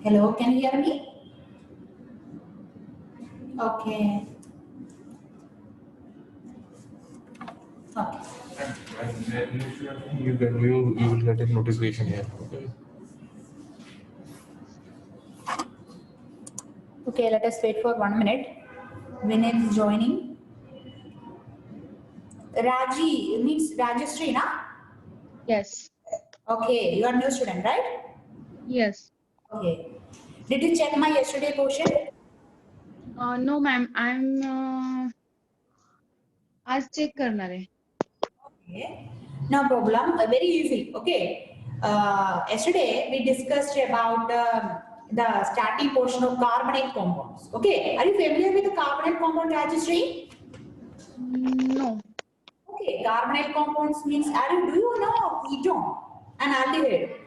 Hello, can you hear me? Okay. Okay. And then you will get a notification here. Okay. Okay, let us wait for 1 minute. Vinay is joining. Raji means Rajastri, na? Yes. Okay, you are new student, right? Yes. Okay. Did you check my yesterday question? No, ma'am. I'm आज check करणार आहे. Okay. No problem. Very easy. Okay. Yesterday we discussed about the starting portion of carbonate compounds. Okay. Are you familiar with the carbonate compound registry? No. Okay. Carbonate compounds means do you know ketone and aldehyde?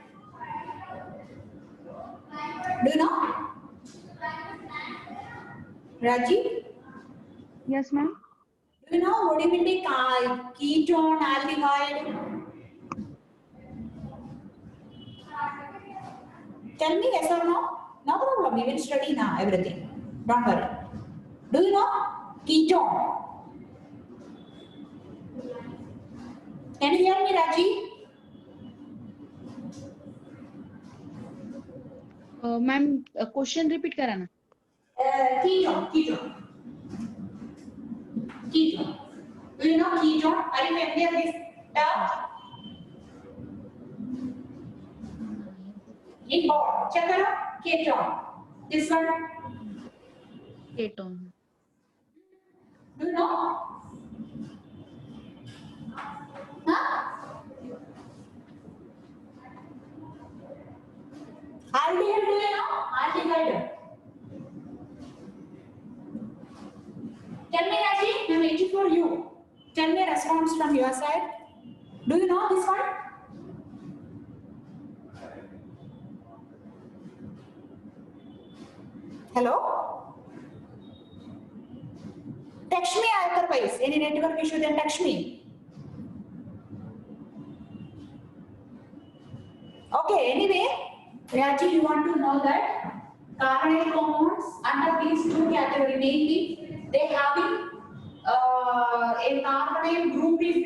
Do you know? Raji? Yes, ma'am. Do you know what do you mean by ketone, aldehyde? Tell me yes or no. No problem. We will study now everything. Don't worry. Do you know ketone? Can you hear me, Raji? Ma'am question repeat करा ना. Ketone. Do you know ketone? Are you familiar with this term? In board. Check it out. Ketone. This one. Ketone. Do you know? Huh? Aldehyde, do you know? Aldehyde. Tell me, Raji, I'm waiting for you. Tell me a response from your side. Do you know this one? Hello? Text me otherwise. Any network issue, then text me. Okay, anyway, Raji, you want to know that carbonate compounds under these two categories, mainly they having a carbonate group is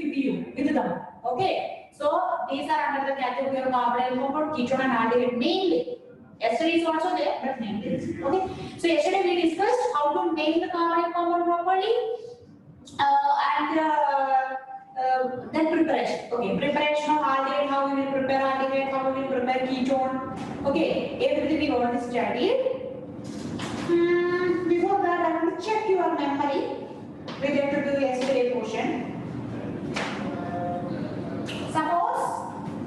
with them. Okay, so these are under the category of carbonate compound, ketone and aldehyde mainly. Ester is also there, but mainly. Okay, so yesterday we discussed how to make the carbonate compound properly and then preparation. Okay, preparation of aldehyde, how we will prepare aldehyde, how we will prepare ketone. Okay, everything we already studied. Before that, I want to check your memory related to yesterday portion. Suppose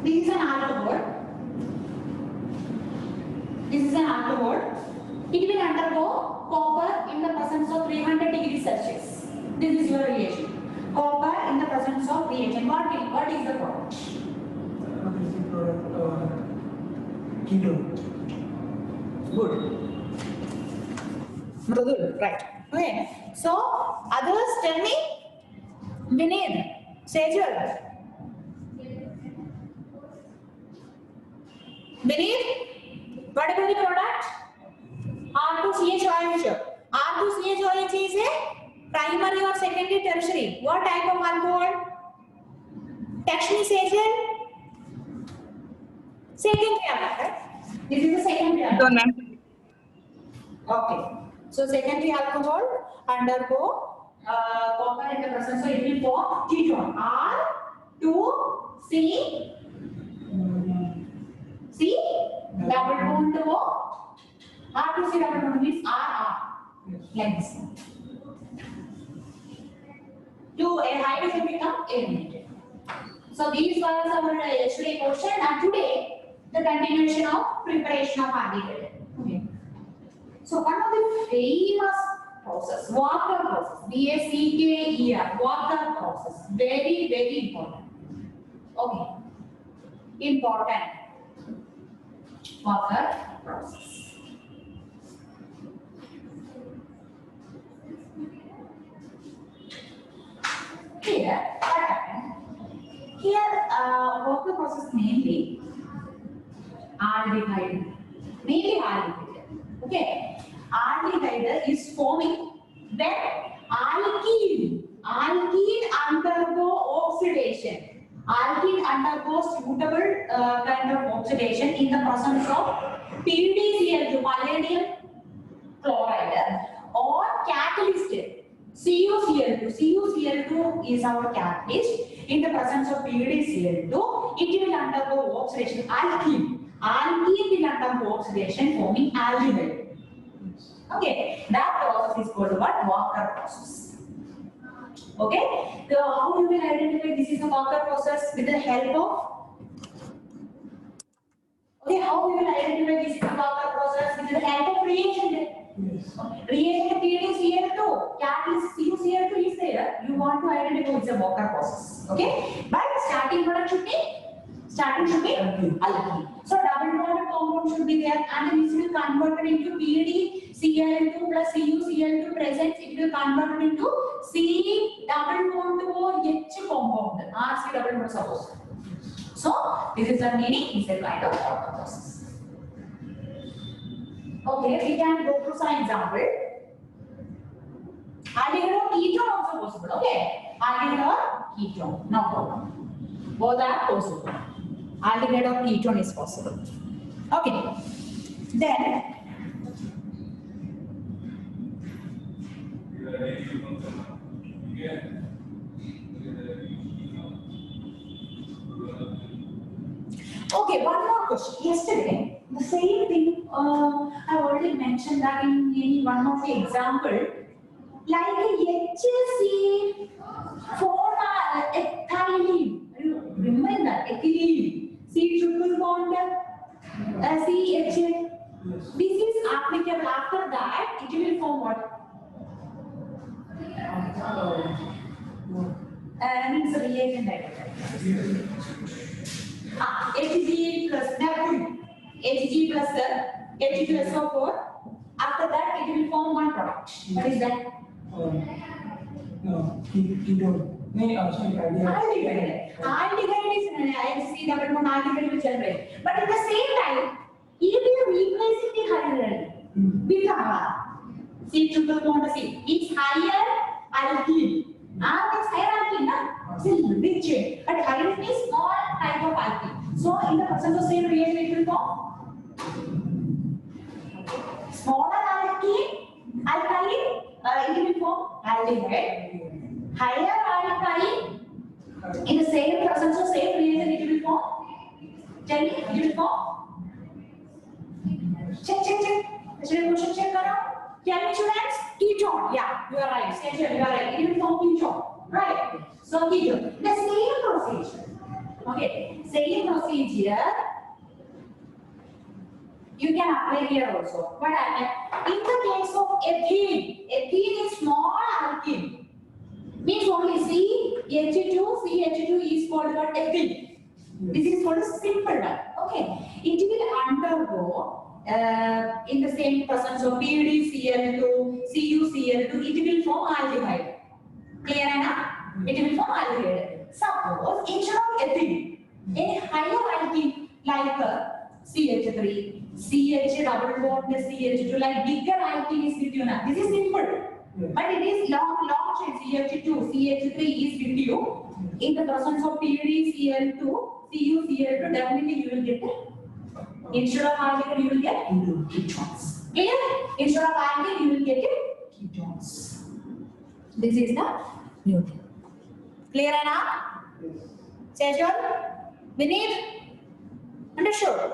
this is an alcohol. This is an alcohol. It will undergo copper in the presence of 300 degrees Celsius. This is your reagent. Copper in the presence of reagent. What is the product? What is the product? Ketone. Good. Mridul, right. Okay. So, others tell me. Vinay, Sejal. Vinay, what about the product? R2CHOH. R2CHOH is a primary or secondary tertiary. What type of alcohol? Text me, Sejal. Secondary alcohol. This is a secondary alcohol. Okay. So secondary alcohol undergo copper in the presence, so it will form ketone. R2C. C double bond O. R2C double bond means RR. Like this. To a hydrogen become eliminated. So these were our yesterday question, and today the continuation of preparation of aldehyde. Okay. So one of the famous process, water process, WACKER, water process, very, very important. Okay, important water process. Here, what happened? Here, water process mainly aldehyde. mainly aldehyde. Okay, aldehyde is forming when alkene undergo oxidation. Alkene undergoes suitable kind of oxidation in the presence of PDCl2, palladium chloride, or catalyst CuCl2. CuCl2 is our catalyst. In the presence of PDCl2, it will undergo oxidation. Alkene will undergo oxidation, forming aldehyde. Okay, that process is called what? Walker process. Okay, so how you will identify this is a Walker process? With the help of, okay, how we will identify this is a Walker process? With the help of reagent. Yes. Reagent PDCl2, catalyst CuCl2 is there. You want to identify it's a Walker process. Okay, but starting product should be alkene. So double bonded compound should be there, and then this will convert it into PDCl2 plus CuCl2 presence. It will convert it into C double bond O H compound. RC double bond suppose. So this is the meaning. It's a kind of Walker process. Okay, we can go through some example. Aldehyde or ketone also possible. Okay, aldehyde or ketone, no problem. Both are possible. Aldehyde or ketone is possible. Okay, then okay, one more question. Yesterday, the same thing. I already mentioned that in one of the example, like HC ethylene. You remember that ethylene? C triple bond CH. This is applicable. After that, it will form what? Means reagent hydrogen. Hg plus Neptune. Hg plus H2SO4. After that, it will form one product. What is that? No, ketone. No, sorry, Aldehyde. Aldehyde is HC double bond aldehyde will generate. But at the same time, it will replace the hydrogen with a C triple bond C. It's higher alkene. It's higher alkene, na? It's a big chain. But hydrogen is small type of alkene. So in the presence of same reagent, it will form smaller alkene, it will form aldehyde. Higher alkene, in the same presence of same reagent, it will form. Tell me, it will form. Check. Actually, question check karo. Tell me, students, ketone. Yeah, you are right. You are right. It will form ketone. Right. So ketone. The same procedure. Okay. Same procedure. You can apply here also. What happened? In the case of ethene is small alkene. Means only CH2 is called what? Ethene. This is called a simple one. Okay. It will undergo in the same presence of PDCl2, CuCl2, it will form aldehyde. Clear enough? It will form aldehyde. Suppose instead of ethene, any higher alkene like CH3, CH double bond CH2, like bigger alkene is with you now. This is simple. But it is long chain. CH2, CH3 is with you. In the presence of PDCl2, CuCl2, definitely you will get instead of alkene you will get ketones. Clear? Instead of alkene you will get ketones. This is the new thing. Clear enough? Sejal? Vineet? Understood?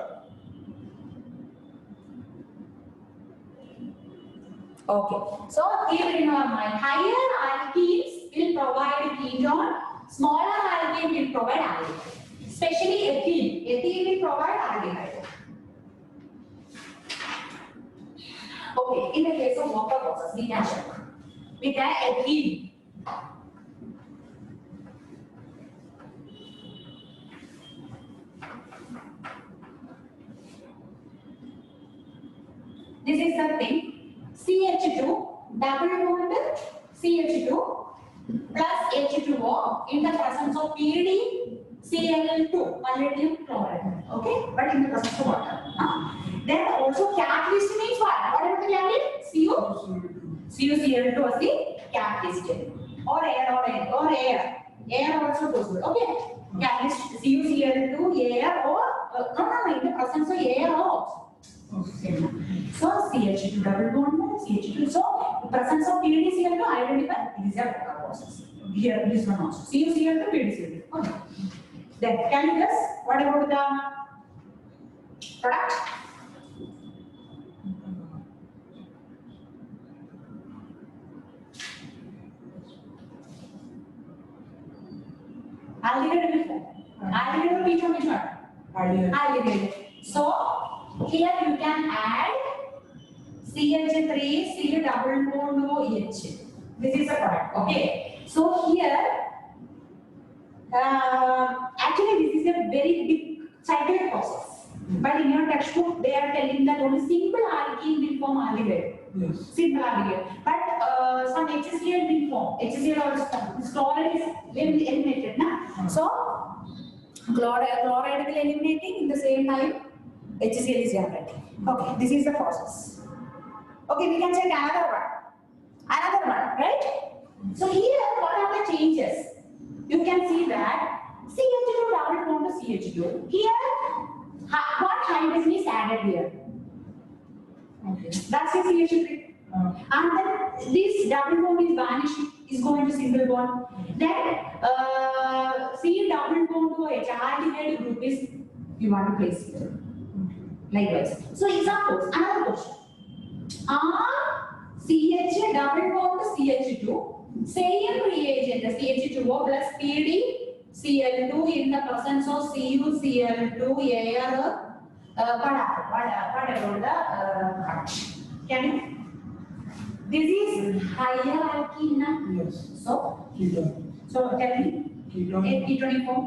Okay, so keep it in your mind. Higher alkenes will provide ketone, smaller alkene will provide aldehyde. Especially ethene. Ethene will provide aldehyde. Okay, in the case of Walker process, we can check. We can ethene. This is the thing. CH2 double bond CH2 plus H2O in the presence of PDCl2, palladium chloride. Okay, but in the presence of water. Then also Catalyst means what? What about the catalyst? Cu? CuCl2 was the catalyst. Or air. Air also possible. Okay. Catalyst CuCl2, air or no, in the presence of air or oxygen. So CH2 double bond, CH2. So the presence of PDCl2 identify these are process. Here this one also. CuCl2, PDCl2. Okay. Then can you guess what about the product? Aldehyde before. Aldehyde or which one? Aldehyde. So here you can add CH3, C double bond OH. This is a product. Okay. So here, actually this is a very big cyclic process. But in your textbook, they are telling that only simple alkene will form aldehyde. Yes. Simple aldehyde. But some HCl will form. HCl also. This chloride is eliminated. Na? So chloride will eliminating in the same time HCl is generating. Okay, this is the process. Okay, we can check another one, right? So here, what are the changes? You can see that CH2 double bond to CH2. Here, what hydrogen is added here? Okay. That's your CH3. And then this double bond is vanished, is going to single bond. Then C double bond to H, aldehyde group is you want to place here. Likewise. So examples, another question. CH double bond to CH2, same reagent, the CH2O plus PdCl2 in the presence of CuCl2 air, what about the can you? This is higher alkene. Yes. So Ketone. tell me. Ketone form.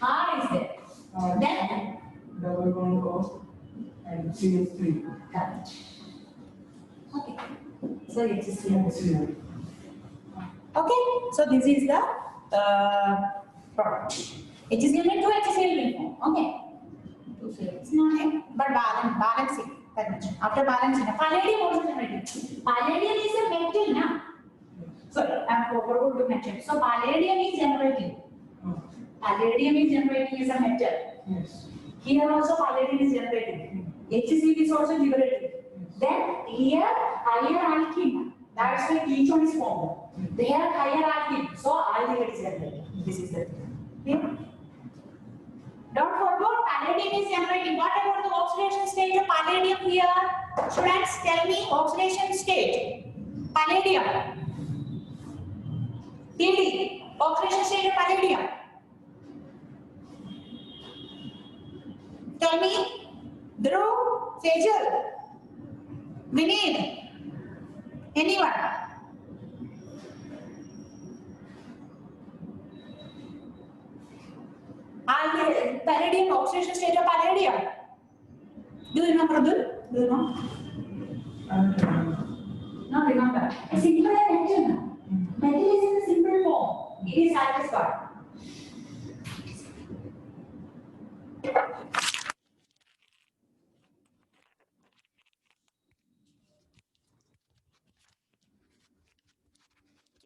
R is there. Then Double bond O and CH3. correct. Okay. So it is And here. Cl. Okay. So this is the product. It is given to HCl form. Okay. It's not a, but balancing. That much. After balancing, palladium also generated. Palladium is a metal, na? Sorry, I forgot to mention. So palladium is generating. Palladium is generating as a metal. Yes. Here also palladium is generating. HCl is also liberating. Then here higher alkene. That's why each one is formed. They have higher alkene. So aldehyde is generated. This is the thing. Clear? Don't forget palladium is generating. What about the oxidation state of palladium here? Students, tell me oxidation state. Palladium. PD. Oxidation state of palladium. Tell me. Dhruv, Sejal, Vineet. Anyone? Palladium, oxidation state of palladium. Do you know, Prabhu? Do you know? No, remember. A simple metal. Metal is in the simple form. It is satisfied.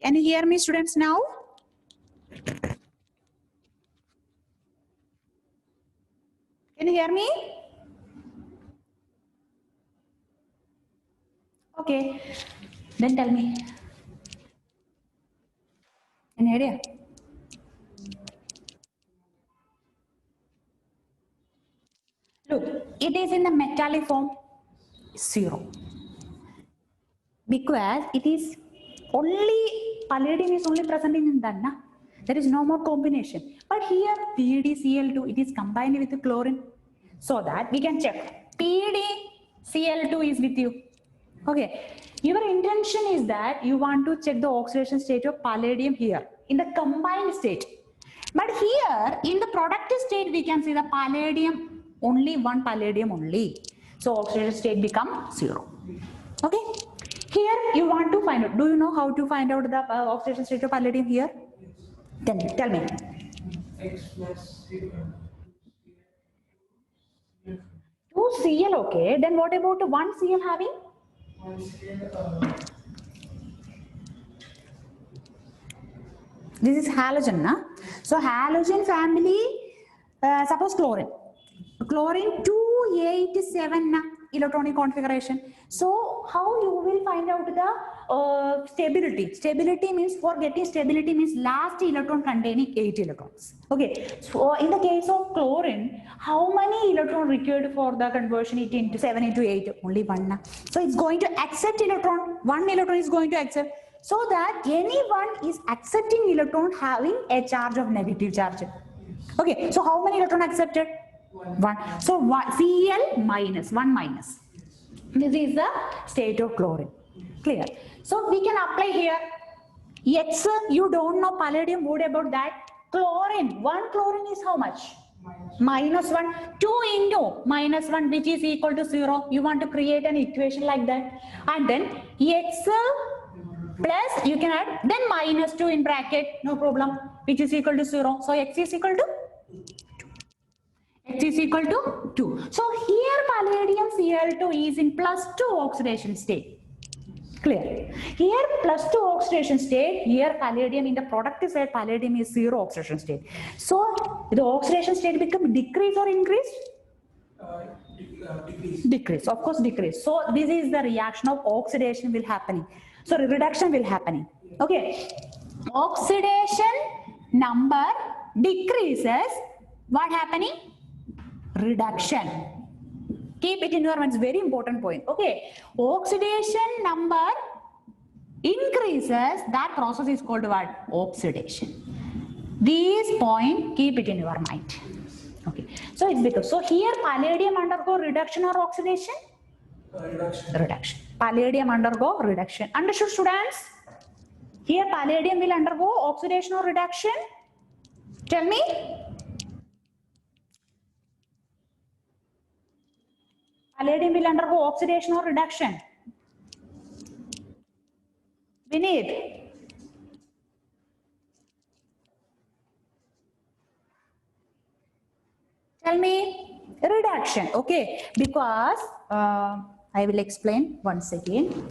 Can you hear me, students, now? Can you hear me? Okay. Then tell me. Any idea? Look, it is in the metallic form, 0. Because it is only, palladium is only present in that, na? There is no more combination. But here, PdCl2, it is combined with the chlorine. So that we can check. PdCl2 is with you. Okay. Your intention is that you want to check the oxidation state of palladium here in the combined state. But here, in the product state, we can see the palladium, only one palladium only. So oxidation state becomes 0. Okay. Here you want to find out. Do you know how to find out the oxidation state of palladium here? Then tell me. X plus Two Cl, okay. Then what about one Cl having? One Cl, This is halogen, na? So halogen family, suppose chlorine. Chlorine 287 na, electronic configuration. So how you will find out the stability? Stability means, for getting stability means last electron containing 8 electrons. Okay. So in the case of chlorine, how many electron required for the conversion it into 7 into 8? Only one na. So it's going to accept electron. One electron is going to accept. So that anyone is accepting electron having a charge of negative charge. Okay, so how many electron accepted? One. So Cl minus, 1 minus. This is the state of chlorine. Clear? So we can apply here. X, you don't know palladium, what about that? Chlorine, 1 chlorine is how much? Minus 1. 2 into minus 1, which is equal to 0. You want to create an equation like that. And then X plus, you can add, then minus 2 in bracket, no problem, which is equal to 0. So X is equal to 2. X is equal to 2. So here palladium Cl2 is in plus 2 oxidation state. Clear? Here plus 2 oxidation state, here palladium in the productive side, palladium is 0 oxidation state. So the oxidation state become decrease or increase? decrease. Decrease, of course decrease. So this is the reaction of oxidation will happening. So reduction will happening. Okay. Oxidation number decreases. What happening? Reduction. Keep it in your mind. It's very important point. Okay. Oxidation number increases. That process is called what? Oxidation. This point, keep it in your mind. Okay. So it's because, so here palladium undergo reduction or oxidation? Reduction. Reduction. Palladium undergo reduction. Understood, students? Here palladium will undergo oxidation or reduction? Tell me. Palladium will undergo oxidation or reduction? Vineet. Tell me. Reduction. Okay. Because I will explain once again.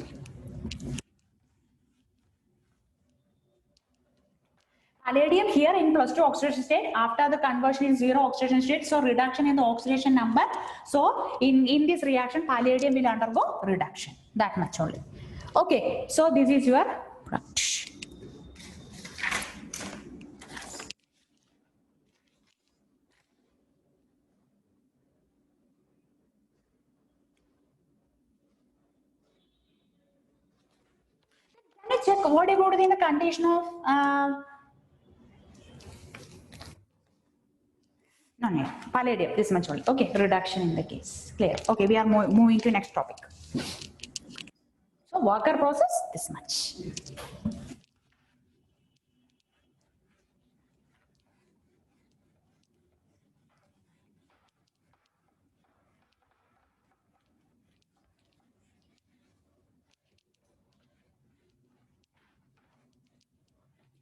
Palladium here in plus 2 oxidation state, after the conversion in 0 oxidation state, so reduction in the oxidation number. So in this reaction, palladium will undergo reduction. That much only. Okay, so this is your product. Let me check what about in the condition of no, palladium, this much only. Okay, reduction in the case. Clear. Okay, we are moving to next topic. So Walker process, this much.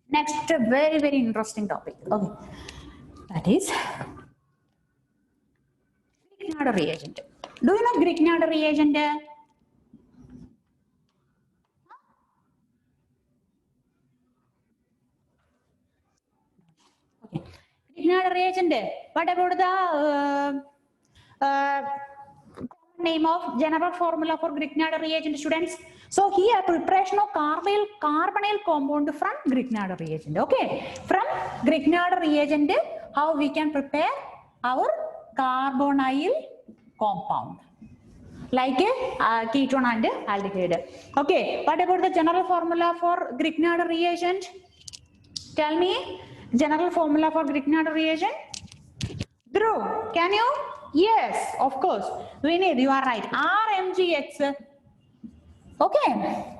Next, very, very interesting topic. Okay, that is Grignard reagent. Do you know Grignard reagent? Okay. Grignard reagent. What about the name of general formula for Grignard reagent, students? So here preparation of carbonyl compound from Grignard reagent. Okay, from Grignard reagent, how we can prepare our carbonyl compound like ketone and aldehyde. Okay, what about the general formula for Grignard reagent? Tell me, general formula for Grignard reagent. Dhruv, can you? Yes, of course. Vinay, you are right. RMGX. Okay,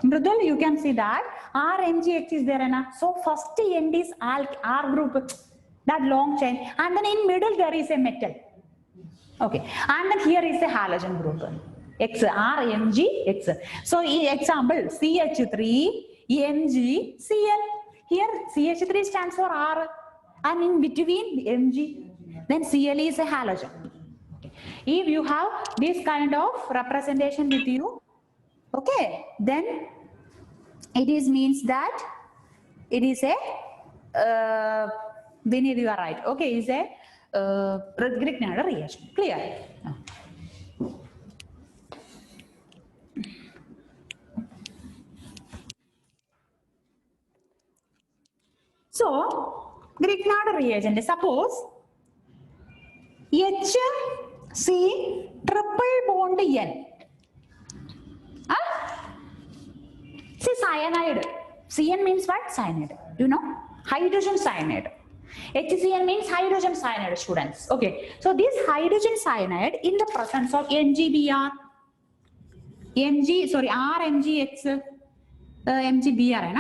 Mridul, you can see that RMGX is there. So first end is R group, that long chain, and then in middle there is a metal. Okay, and then here is a halogen group. X, RMGX. So example, CH3, MgCl. Here CH3 stands for R, and in between Mg. Then Cl is a halogen. Okay. If you have this kind of representation with you, okay, then it is means that it is a Vinir, you are right. Okay, is a Grignard reaction. Clear? So, Grignard reagent, suppose HC triple bond N. Huh? See cyanide. Cn means what? Cyanide. You know? Hydrogen cyanide. HCN means hydrogen cyanide, students. Okay. So this hydrogen cyanide in the presence of RMGX, MGBR,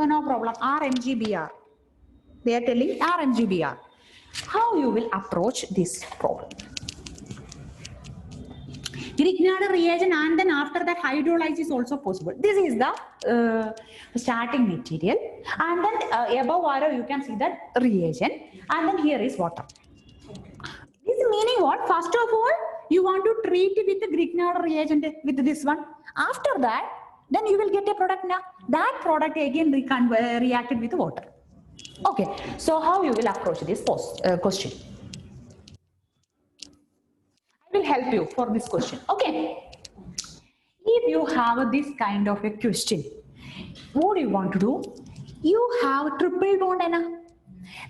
no problem. RMGBR. They are telling RMGBR. How you will approach this problem? Grignard reagent, and then after that hydrolysis is also possible. This is the starting material, and then above water you can see that reagent, and then here is water. This meaning what? First of all, you want to treat with the Grignard reagent with this one. After that, then you will get a product now. That product again reacted with water. Okay, so how you will approach this question? I will help you for this question. Okay, if you have this kind of a question, what do you want to do? You have triple bond, Anna.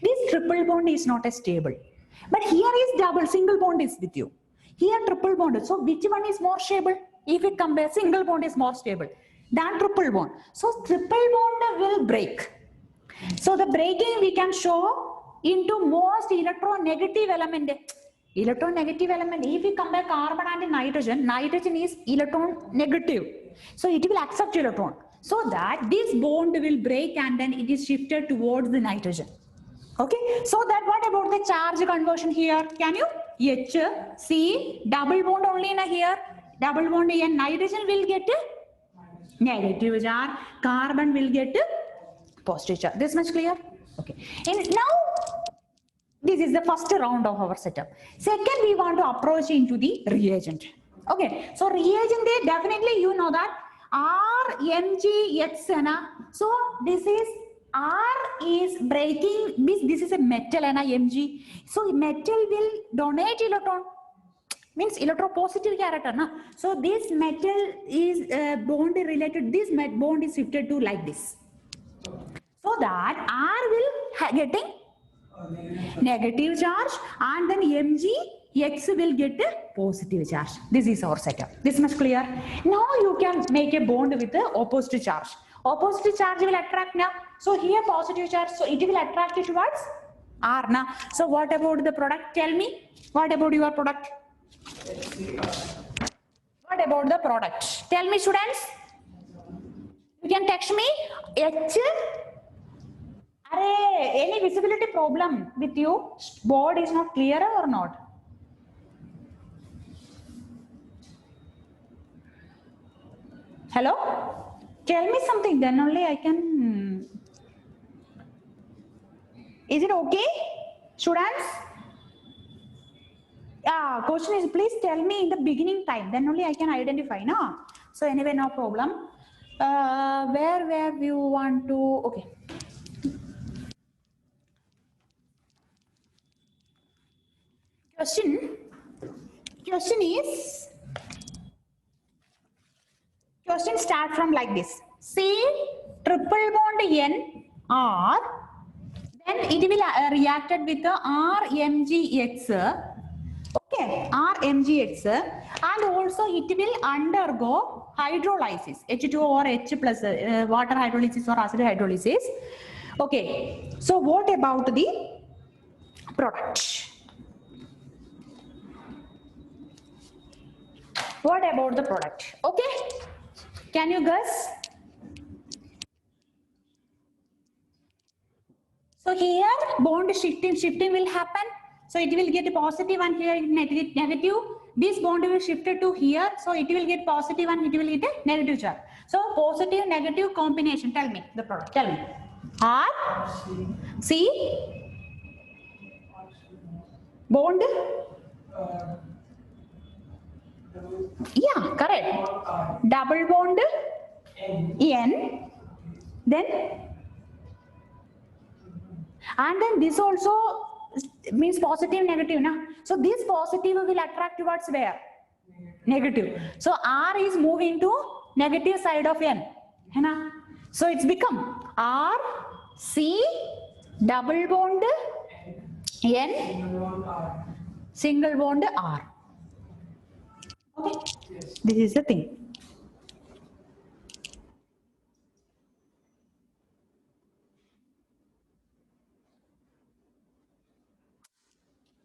This triple bond is not a stable, but here is double, single bond is with you. Here triple bond. So which one is more stable? If we compare, single bond is more stable than triple bond. So triple bond will break. So the breaking we can show into most electronegative element. Electronegative element, if we compare carbon and nitrogen, nitrogen is electron negative. So it will accept electron. So that this bond will break and then it is shifted towards the nitrogen. Okay. So that what about the charge conversion here? Can you? H, C, double bond only in here. Double bond and nitrogen will get negative charge. Carbon will get positive charge. This much clear? Okay. And now, this is the first round of our setup. Second, we want to approach into the reagent. Okay, so reagent, they definitely you know that RMGX. So this is R is breaking, this is a metal Mg. So metal will donate electron, means electropositive character. So this metal is bond related, this bond is shifted to like this. So that R will getting negative charge and then MgX will get a positive charge. This is our setup. This much clear? Now you can make a bond with the opposite charge. Opposite charge will attract now. So here positive charge, so it will attract it towards R now. So what about the product? Tell me. What about your product? What about the product? Tell me, students. You can text me. H. Any visibility problem with you? Board is not clear or not? Hello? Tell me something, then only I can. Is it okay, students? Question is, please tell me in the beginning time, then only I can identify, no? So anyway, no problem. Where you want to, okay. Question start from like this. See triple bond N R, then it will reacted with the RMGX. Okay, RMGX, and also it will undergo hydrolysis, H2O or H plus water hydrolysis or acid hydrolysis. Okay, so what about the product? What about the product? Okay, can you guess? So here bond shifting will happen. So it will get positive and here negative. This bond will shift to here. So it will get positive and it will get a negative charge. So positive negative combination. Tell me the product. Tell me. R, C, bond, Yeah, correct. Double bond N, then and then this also means positive negative na. So this positive will attract towards where? Negative. So R is moving to negative side of N. है ना? So it's become R C double bond N single bond R. Okay, this is the thing.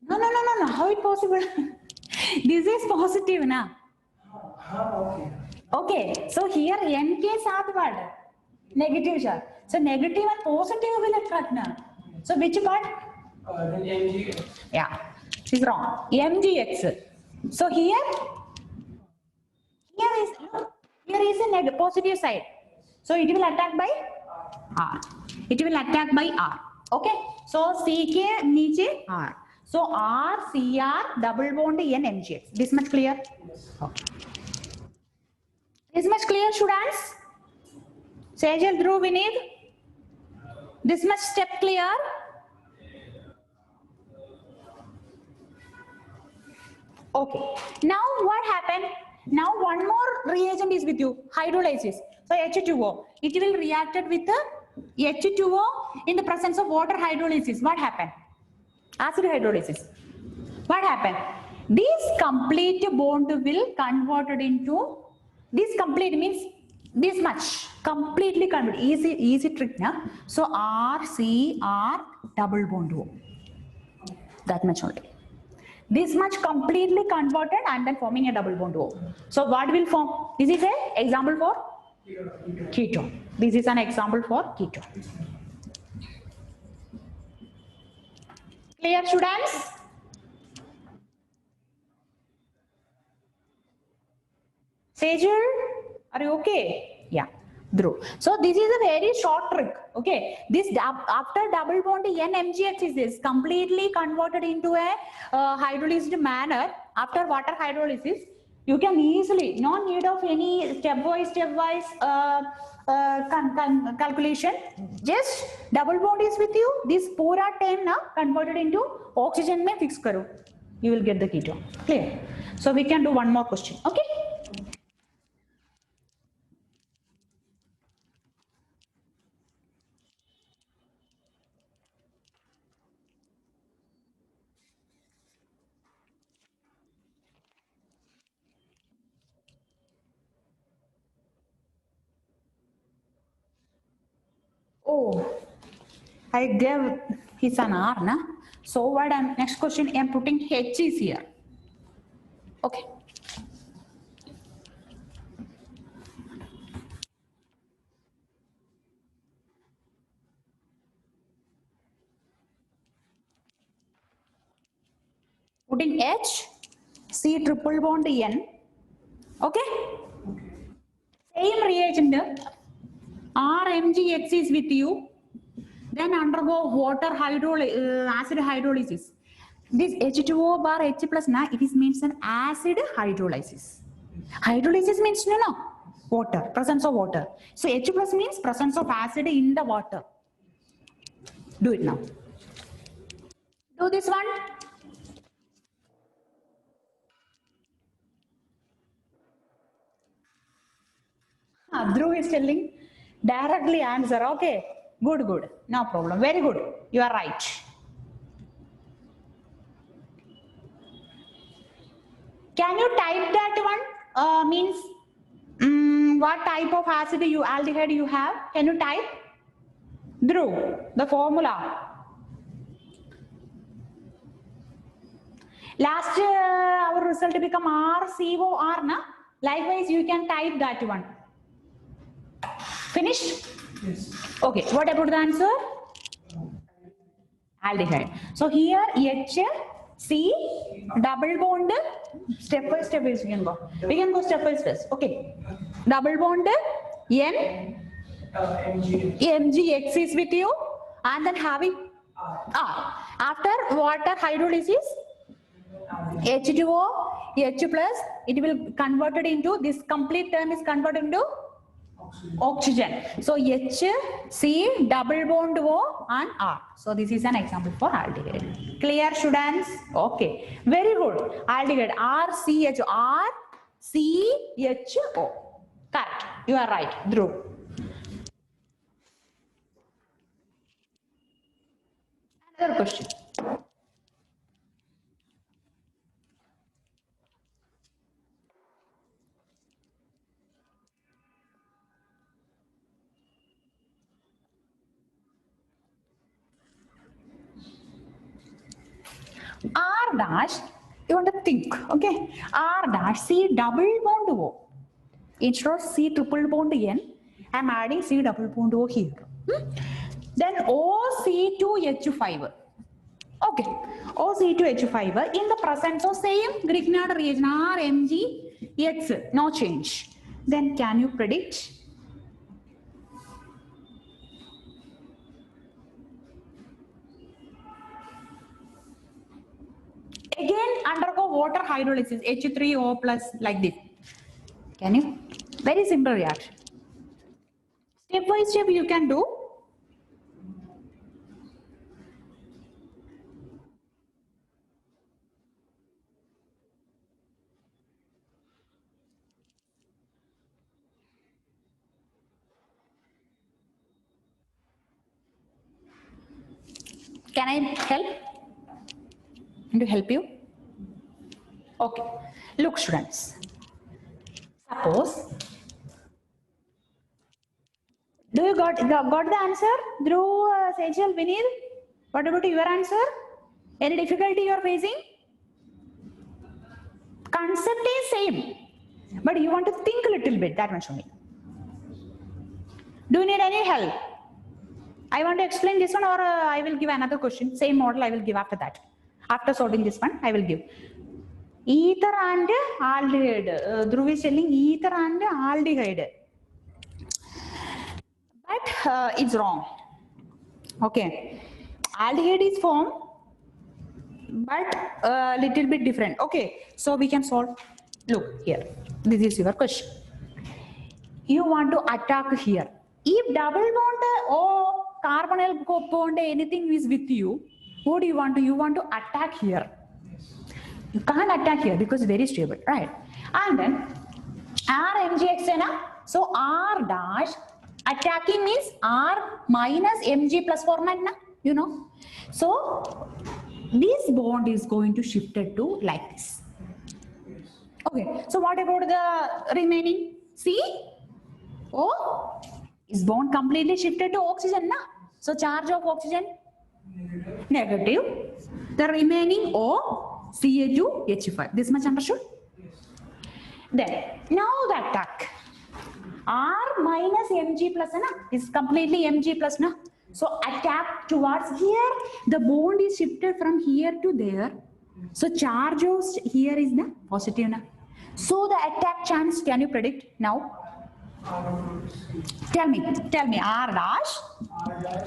No. How it possible? This is positive, na? Okay. Okay. So here N के साथ what? Negative charge. So negative and positive will attract, na? So which part? Then MG. Yeah, she's wrong. MGX. So here is a positive side. So it will attack by R. It will attack by R. Okay. So C के नीचे R. So R, CR, double bond N, MGX. This much clear? Okay. This much clear, students? Sejal, Dhruv, Vinith? This much step clear? Okay. Now what happened? Now one more reagent is with you, hydrolysis. So H2O. It will react with the H2O in the presence of water hydrolysis. What happened? Acid hydrolysis. What happened? This complete bond will converted into, this complete means this much, completely converted. Easy trick, na? So R, C, R, double bond O. That much only. This much completely converted and then forming a double bond O. So what will form? This is an example for ketone. This is an example for ketone. Clear, students? Sejal, are you okay? Yeah. Dhruv. So this is a very short trick. Okay. This after double bond NMGX is this completely converted into a hydrolyzed manner after water hydrolysis. You can easily, no need of any stepwise calculation. Just double bond is with you. This pura time now converted into oxygen mein fix karo. You will get the ketone. Clear? So we can do one more question. Okay. Oh, I gave his an R, na? So what I'm next question I'm putting H is here. Okay. Putting H, C triple bond N. Okay. Same reagent. RMGX is with you. Then undergo water acid hydrolysis. This H2O bar H plus na, it is means an acid hydrolysis. Hydrolysis means no, water, presence of water. So H plus means presence of acid in the water. Do it now. Do this one. Dhruv is telling directly answer. Okay. Good. No problem. Very good. You are right. Can you type that one? Means what type of acid aldehyde you have? Can you type? Dhruv, the formula. Last our result become RCOR, na? Likewise, you can type that one. Finished? Yes. Okay, what about the answer? Aldehyde. So here H, C, double bond, step by step we can go. We can go step by step. Okay. Double bond, N, MGX is with you, and then having R. After water hydrolysis, H2O, H plus, it will converted into, this complete term is converted into oxygen. So H, C, double bond O and R. So this is an example for aldehyde. Clear, students? Okay. Very good. Aldehyde R, C, H, R, C, H, O. Correct. You are right, Dhruv. Another question. R dash, you want to think, okay? R dash, C double bond O. Instead of C triple bond N, I am adding C double bond O here. Then OC2H5. Okay, OC2H5 in the presence of same Grignard reagent R, Mg, X, no change. Then can you predict? Again, undergo water hydrolysis, H3O plus like this. Can you? Very simple reaction. Step by step you can do. Can I help? To help you? Okay. Look, students. Suppose, do you got the answer? Dhruv, Sejal, Vinir? What about your answer? Any difficulty you are facing? Concept is same, but you want to think a little bit, that much only. Do you need any help? I want to explain this one, or I will give another question. Same model I will give after that. After sorting this one, I will give. Ether and aldehyde. Dhruv is telling ether and aldehyde. But it's wrong. Okay. Aldehyde is formed, but a little bit different. Okay. So we can solve. Look here. This is your question. You want to attack here. If double bond or carbonyl bond anything is with you, what do you want to? You want to attack here. You can't attack here because it's very stable, right? And then R MgX na, so R dash attacking means R minus Mg plus format na, you know. So this bond is going to shift it to like this. Okay, so what about the remaining? C? O is bond completely shifted to oxygen na. So charge of oxygen negative. The remaining O Ca2H5. This much understood? Then now the attack. R minus Mg plus na is completely Mg plus na. So attack towards here. The bond is shifted from here to there. So charge of here is the positive na. So the attack chance, can you predict now? Tell me R dash.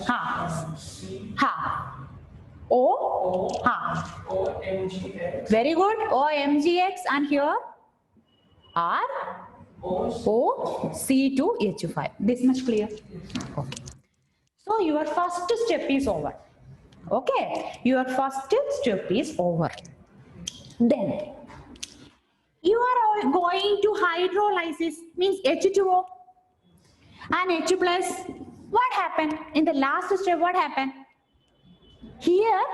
Ha. O. Ha. Very good. O MgX and here R. O C2H5. This much clear? Okay. So your first step is over. Okay. Your first step is over. Then you are going to hydrolysis, means H2O and H plus. What happened? In the last step, what happened? Here,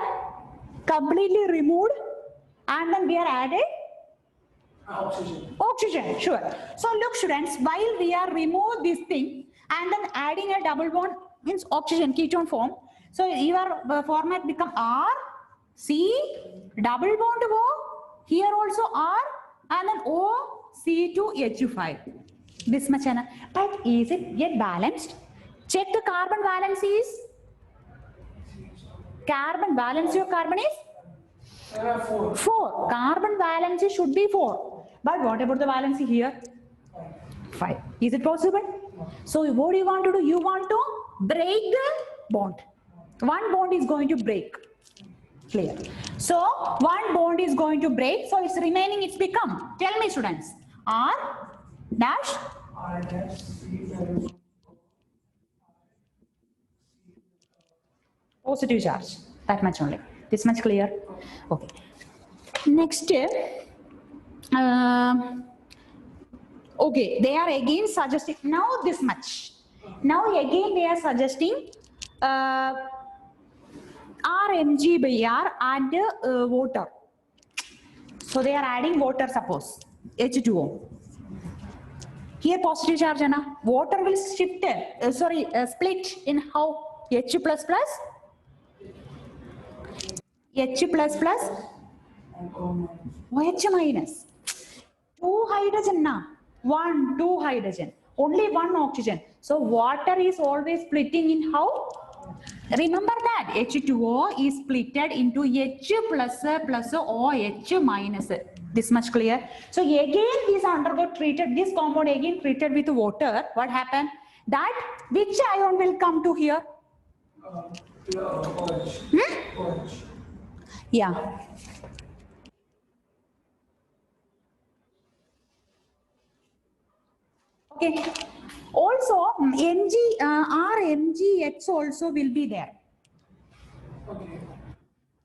completely removed, and then we are added oxygen, sure. So look, students, while we are remove this thing and then adding a double bond, means oxygen ketone form. So your format become R, C, double bond O, here also R, and then O, C2H5. This much, but is it yet balanced? Check the carbon valence is. Carbon valence of carbon is 4. Carbon valence should be 4. But what about the valence here? 5. Is it possible? So what do you want to do? You want to break the bond. One bond is going to break. Clear. So one bond is going to break, so it's remaining, it's become. Tell me students, R dash R dash C double positive charge. That much only. This much clear? Okay. Next, okay, they are again suggesting, now this much. Now again they are suggesting RMG by R and water. So they are adding water, suppose, H2O. Here positive charge, Anna. Water will shift, split in how? H plus plus? H plus plus? and O minus. OH minus. 2 hydrogen na. 1, 2 hydrogen. Only 1 oxygen. So water is always splitting in how? Remember that H2O is splitted into H plus plus OH minus. This much clear? So again this undergo treated, this compound again treated with water. What happened? That which ion will come to here? OH. OH. Yeah. Okay. Also, RMGX also will be there. Okay.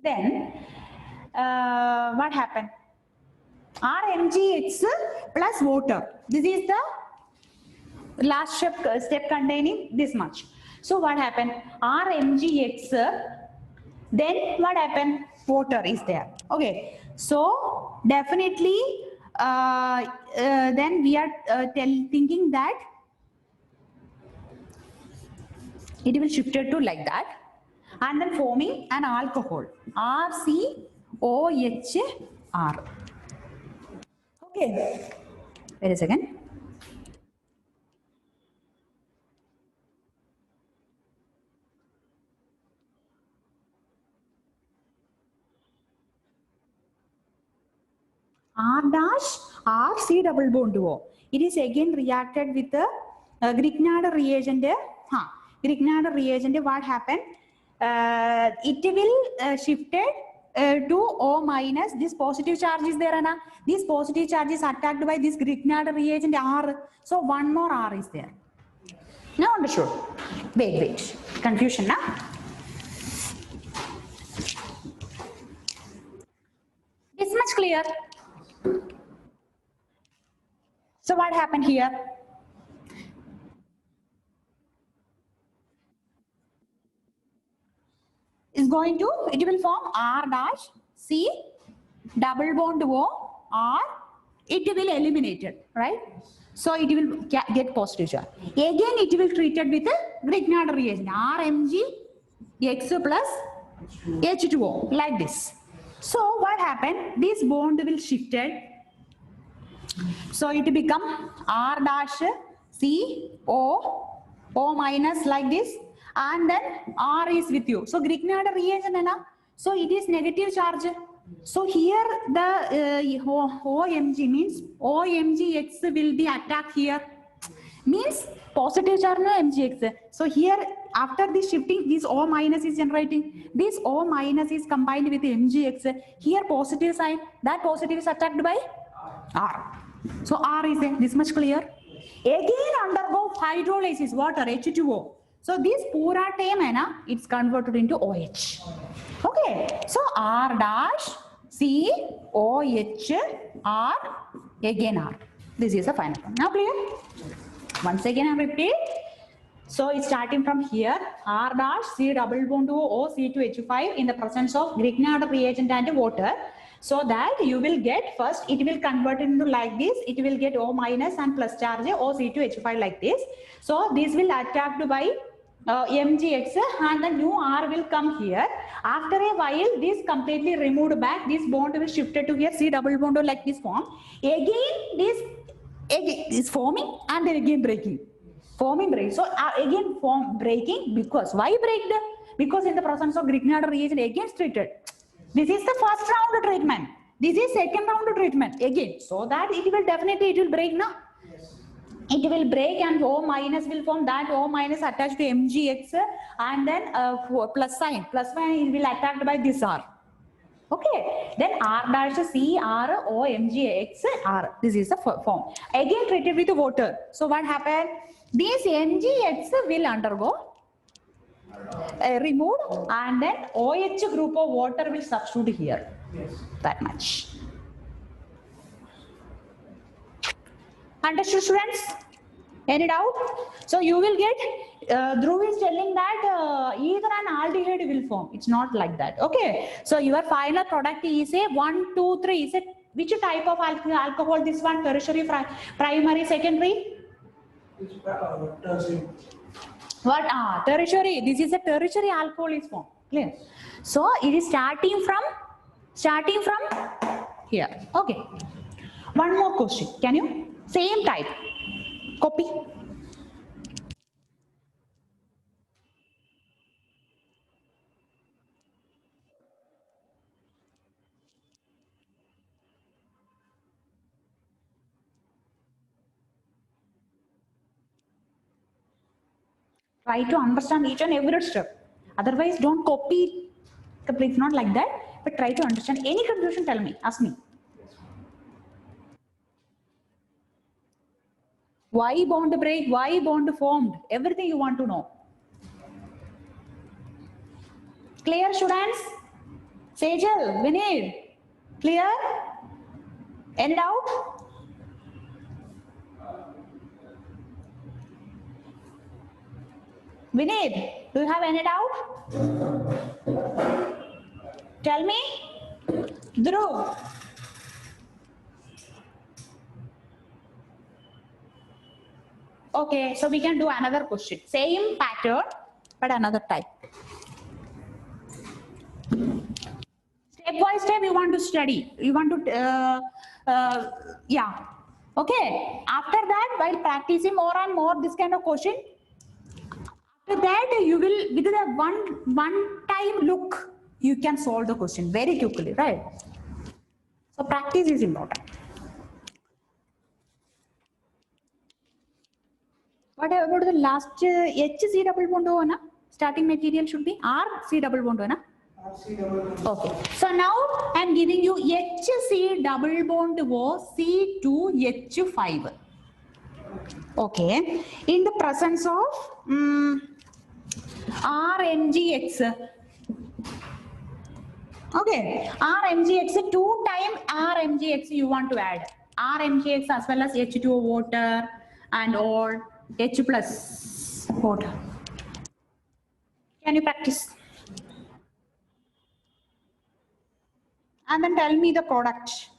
Then, what happened? RMGX plus water. This is the last step containing this much. So what happened? RMGX, then what happened? Water is there. Okay. So definitely, then we are thinking that it will shifted to like that and then forming an alcohol, RCOHR. Okay, wait a second. R dash R C double bond O. It is again reacted with the Grignard reagent. Grignard reagent, what happened? It will shifted to O minus. This positive charge is there, Anna. This positive charge is attacked by this Grignard reagent R. So one more R is there. Now understood? Wait. Confusion, na? This much clear? So what happened here? Is going to, it will form R dash C double bond O R. It will eliminate it, right? So it will get positive charge. Again, it will treated with a Grignard reagent, RMG X plus H2O, like this. So what happened? This bond will shifted. So it become R dash C O minus like this, and then R is with you. So Grignard reagent, so it is negative charge. So here the OMG means OMGX will be attacked here. Means positive charge no MGX. So here after this shifting, this O minus is generating. This O minus is combined with MGX. Here positive sign, that positive is attacked by R. So R is there. This much clear? Again undergo hydrolysis, water, H2O. So this pura term, it's converted into OH. Okay. So R dash C OH R again R. This is the final one. Now clear? Once again I repeat. So it's starting from here. R dash C double bond O C2H5 in the presence of Grignard reagent and water. So that you will get first, it will convert into like this. It will get O minus and plus charge O C2H5 like this. So this will attacked by MGX and the new R will come here. After a while, this completely removed back. This bond will shifted to here. C double bond like this form. Again, this is forming and then again breaking. Forming break. So again form breaking because why break the? Because in the presence of Grignard reagent again treated. This is the first round treatment. This is second round treatment again. So that it will definitely it will break now. It will break and O minus will form. That O minus attached to MGX and then plus sign. Plus sign it will attacked by this R. Okay, then R dash C R O M G X R. This is the form. Again treated with water. So what happened? These MgX will undergo removed and then OH group of water will substitute here. Yes. That much. Understood, students? Any doubt? So you will get Dhruv is telling that either an aldehyde will form. It's not like that. Okay. So your final product is a 1, 2, 3. Is it which type of alcohol? This one tertiary, primary, secondary? It's tertiary. What? Tertiary. This is a tertiary alcohol is formed. Clear? So it is starting from here. Okay. One more question. Can you? Same type. Copy. Try to understand each and every step. Otherwise, don't copy. It's not like that. But try to understand. Any confusion, tell me. Ask me. Why bond break? Why bond formed? Everything you want to know. Clear, students? Sejal, Vinay, clear? Any doubt? Vinay, do you have any doubt? Tell me. Dhruv. Okay, so we can do another question. Same pattern, but another type. Step by step, you want to study. You want to, yeah. Okay. After that, while practicing more and more this kind of question, after that, you will, with the one time look, you can solve the question very quickly, right? So practice is important. What about the last HC double bond ho na? Starting material should be RC double bond ho na? RC double bond. Okay. So now I am giving you HC double bond O C2H5. Okay. In the presence of RMgX. Okay. RMgX, 2 times RMgX you want to add. RMgX as well as H2O water and all. H plus water. Can you practice? And then tell me the product.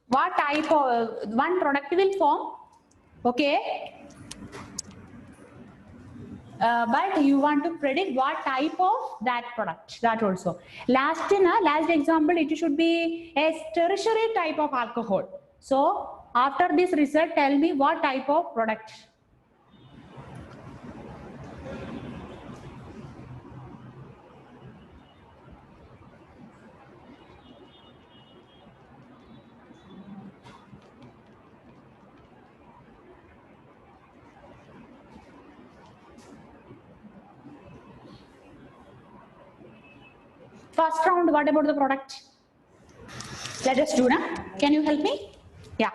What type of one product will form? Okay. But you want to predict what type of that product. That also. Last example, it should be a tertiary type of alcohol. So after this result, tell me what type of product. First round, what about the product? Let us do, na? Can you help me? Yeah,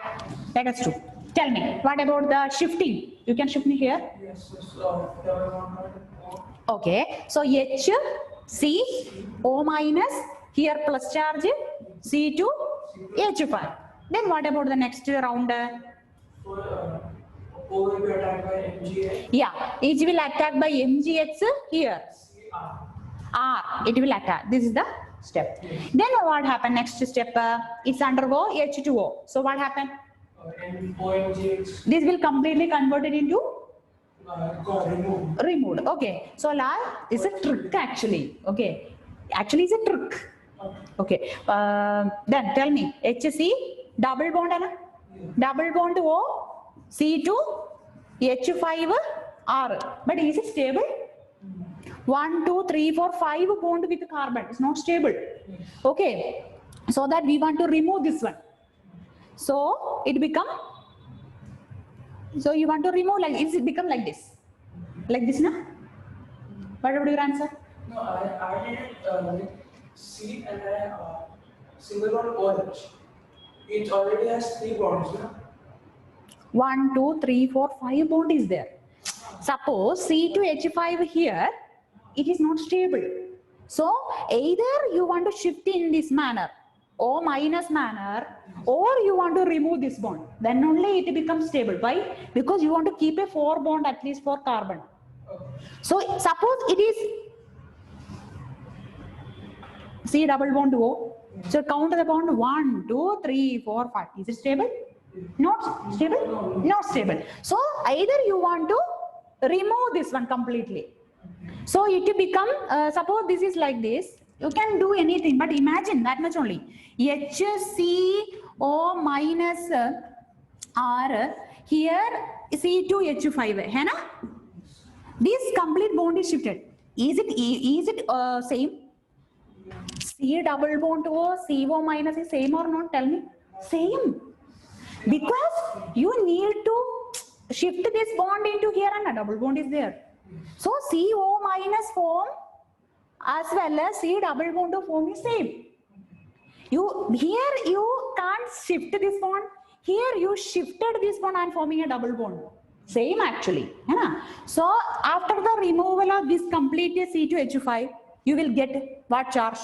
let us do. Tell me, what about the shifting? You can shift me here. Yes, so double bond. Okay, so H, C, O minus, here plus charge, C to H5. Then what about the next round? So, O will be attacked by MgX. Yeah, it will attack by MgX here. R, it will attack. This is the step. Then what happened? Next step, it's undergo H2O. So what happened? OMgX This will completely converted into got removed. removed. Okay. So la is a trick actually. Okay. Actually, it's a trick. Okay. Then tell me, HC double bond, na? Double bond O C2 H5 R. But is it stable? 1, 2, 3, 4, 5 bond with carbon. It's not stable. Okay. So that we want to remove this one. So it become. So you want to remove like it become like this. Like this, na? What would your answer? No, I did it C and single bond OH. It already has 3 bonds. Yeah? 1, 2, 3, 4, 5 bond is there. Suppose C to H5 here, it is not stable. So either you want to shift in this manner, O minus manner, or you want to remove this bond. Then only it becomes stable. Why? Because you want to keep a 4 bond at least for carbon. So suppose it is C double bond O. So count the bond 1, 2, 3, 4, 5. Is it stable? Not stable? Not stable. So either you want to remove this one completely. So it will become, suppose this is like this, you can do anything, but imagine that much only. HCO minus R, here C2H5, hai na? This complete bond is shifted. Is it same? C double bond O, CO minus is same or not? Tell me. Same. Because you need to shift this bond into here and a double bond is there. So CO minus form as well as C double bond form is same. Here you can't shift this bond. Here you shifted this bond and forming a double bond. Same actually. So after the removal of this complete C to H5, you will get what charge?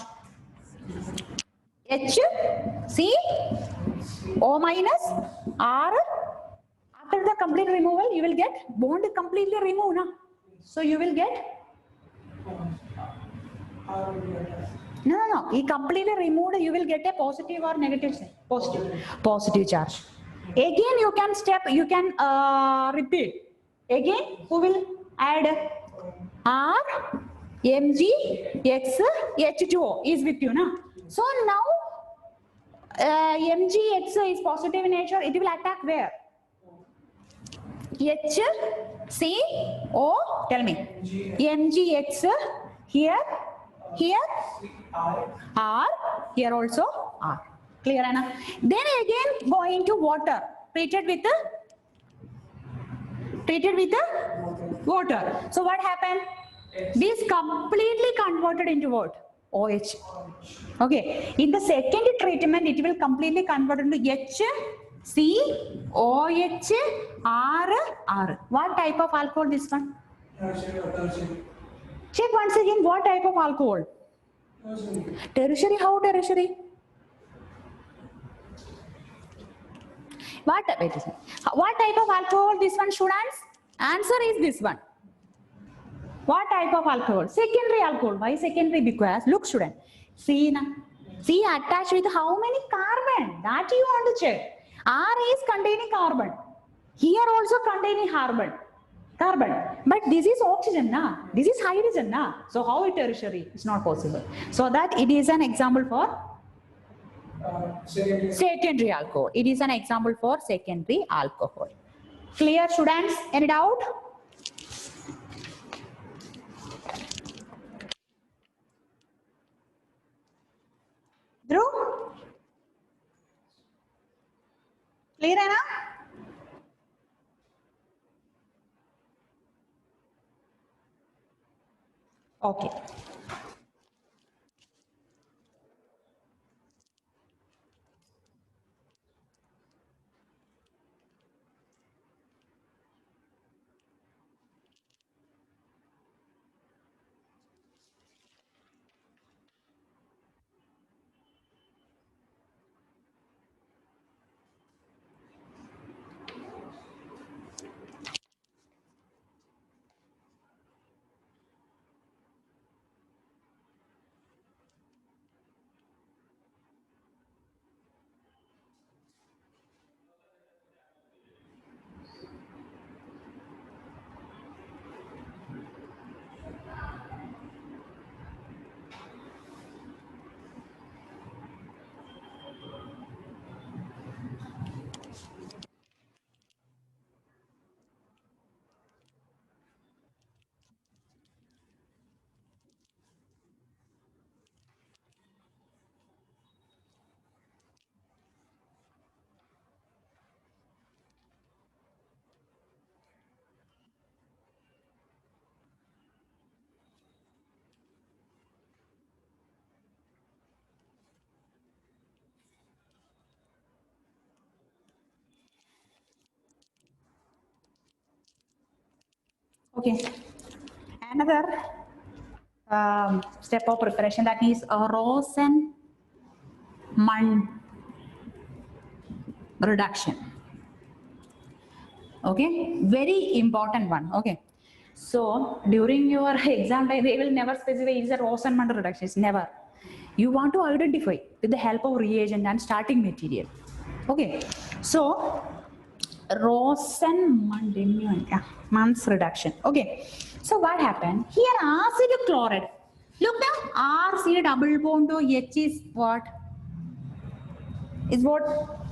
H, C, O minus, R. After the complete removal, you will get bond completely removed. Na? So you will get? No. He completely removed, you will get a positive or negative sign? Positive charge. Again, you can repeat. Again, who will add? R, Mg, X, H2O is with you. Na? So now, Mg, X is positive in nature, it will attack where? H, C, O, tell me. Mg, X, here, R, here also R. Clear, Anna? Then again going to water, treated with water. So what happened? This completely converted into what? OH. Okay. In the second treatment, it will completely convert into H, C, OH, R, R. What type of alcohol this one? Check once again what type of alcohol? Tertiary. How tertiary? What type of alcohol this one, students? Answer is this one. What type of alcohol? Secondary alcohol. Why secondary? Because look, student. C attached with how many carbon? That you want to check. R is containing carbon. Here also containing carbon. But this is oxygen, na? This is hydrogen, na? So how it tertiary? It's not possible. So that it is an example for secondary alcohol. It is an example for secondary alcohol. Clear, students? Any doubt? Dhruv? Clear, Anna? Okay. Okay. Another step of preparation, that is Rosenmund reduction. Okay, very important one. Okay, so during your exam time, they will never specify it's a Rosenmund reduction. It's never. You want to identify with the help of reagent and starting material. Okay, so Rosenmund's reduction. Okay, so what happened here? Acid chloride. Look now, RC double bond to H is what? Is what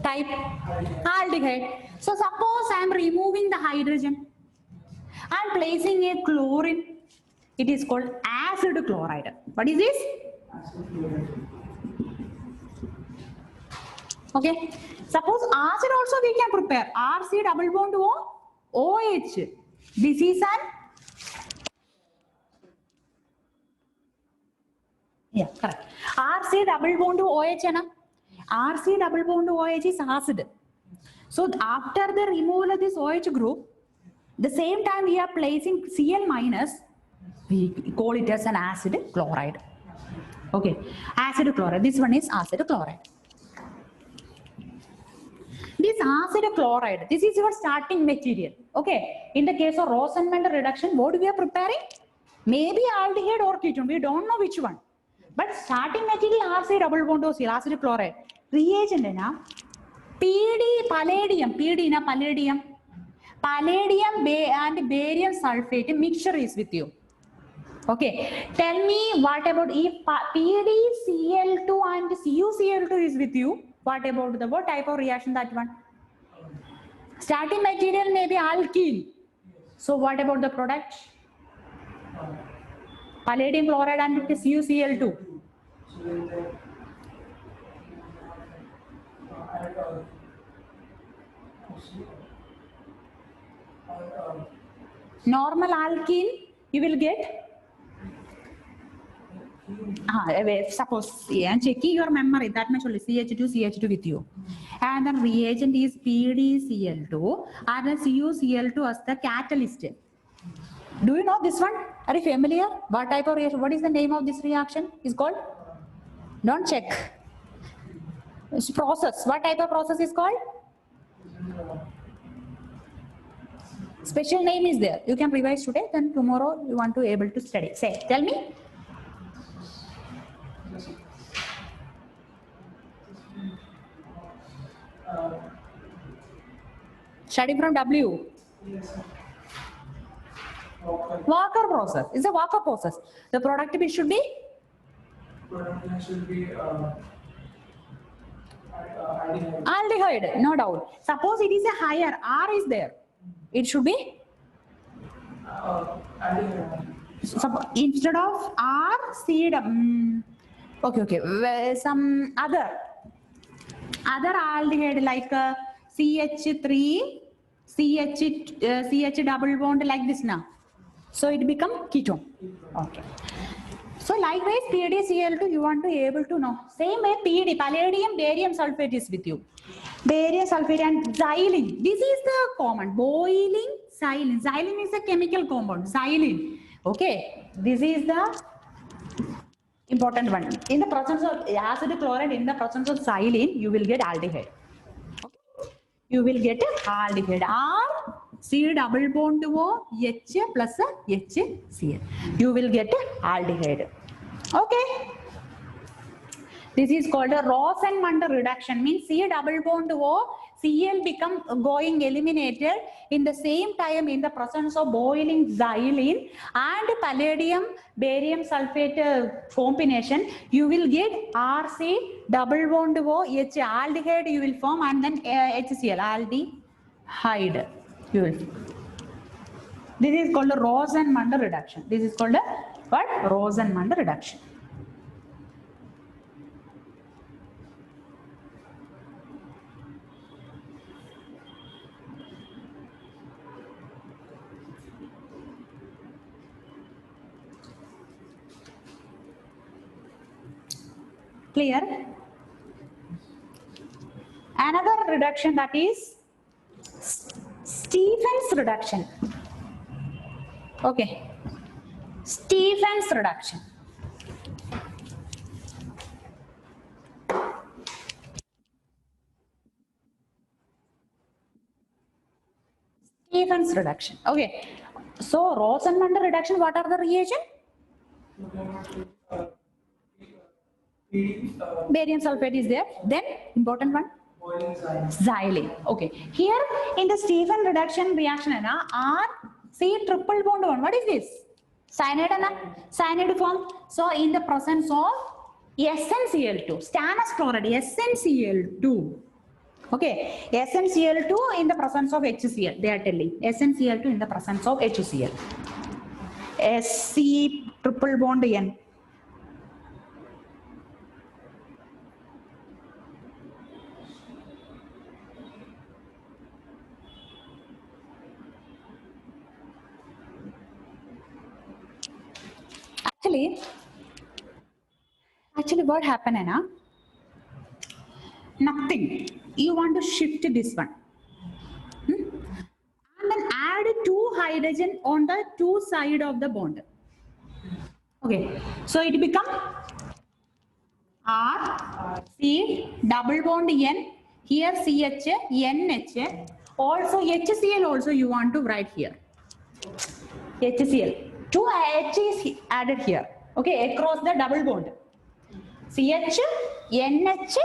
type? Aldehyde. So suppose I am removing the hydrogen and placing a chlorine. It is called acid chloride. What is this? Okay. Suppose acid also we can prepare. RC double bond to OH. This is an correct. RC double bond to OH na? RC double bond to OH is acid. So after the removal of this OH group, the same time we are placing Cl minus, we call it as an acid chloride. Okay, acid chloride. This one is acid chloride. This acid chloride, this is your starting material. Okay, in the case of Rosenmund reduction, what we are preparing? Maybe aldehyde or ketone, we don't know which one. But starting material RC double bond to Cl, acid chloride. Reagent na PD, palladium, PD na palladium. Palladium and barium sulfate mixture is with you. Okay, tell me what about if PdCl2 and CuCl2 is with you? What about the what type of reaction that one? Starting material may be alkene. So what about the product? Palladium chloride and CuCl2. Normal alkene you will get. Suppose I am checking your memory, that much only CH2 with you. And then reagent is PdCl2 and then CuCl2 as the catalyst. Do you know this one? Are you familiar? What type of reaction? What is the name of this reaction? Is called? Don't check. It's process. What type of process is called? Special name is there. You can revise today, then tomorrow you want to able to study. Say, tell me. Study from W. Walker process. It's a Walker process. The product should be? Aldehyde, no doubt. Suppose it is a higher, R is there. It should be? Instead of R, C, okay. Some other aldehyde like CH3, CH double bond like this now. So it become ketone. Okay. So likewise PdCl2 you want to be able to know. Same way PD, palladium, barium sulfate is with you. Barium sulfate and xylene. This is the common. Boiling xylene. Xylene is a chemical compound. Xylene. Okay. This is the important one. In the presence of acid chloride, in the presence of xylene, you will get aldehyde. Okay. You will get aldehyde. R C double bond to O, H plus HCl. You will get aldehyde. Okay. This is called a Rosenmund reduction. Means C double bond to O, Cl become going eliminated in the same time in the presence of boiling xylene and palladium barium sulfate combination. You will get RC double bond to O, H aldehyde you will form and then HCl aldehyde. You will. This is called a Rosenmund reduction. This is called a what? Rosenmund reduction. Clear? Another reduction, that is Stephen's reduction. Okay. Stephen's reduction. Stephen's reduction. Okay. So Rosenmunder reduction, what are the reagent? Barium sulfate is there. Then important one. boiling xylene. Xylene. Okay. Here in the Stephen reduction reaction, R C triple bond one. What is this? Cyanide, cyanide form. So in the presence of SnCl2, stannous chloride, SnCl2. Okay, SnCl2 in the presence of HCl. They are telling SnCl2 in the presence of HCl. Sc triple bond N. Actually what happened, Anna? Nothing. You want to shift this one. And then add 2 hydrogen on the 2 side of the bond. Okay. So it become R, C, double bond N. Here CH, NH. Also HCl also you want to write here. HCl. 2 H is added here. Okay, across the double bond. CH, NH,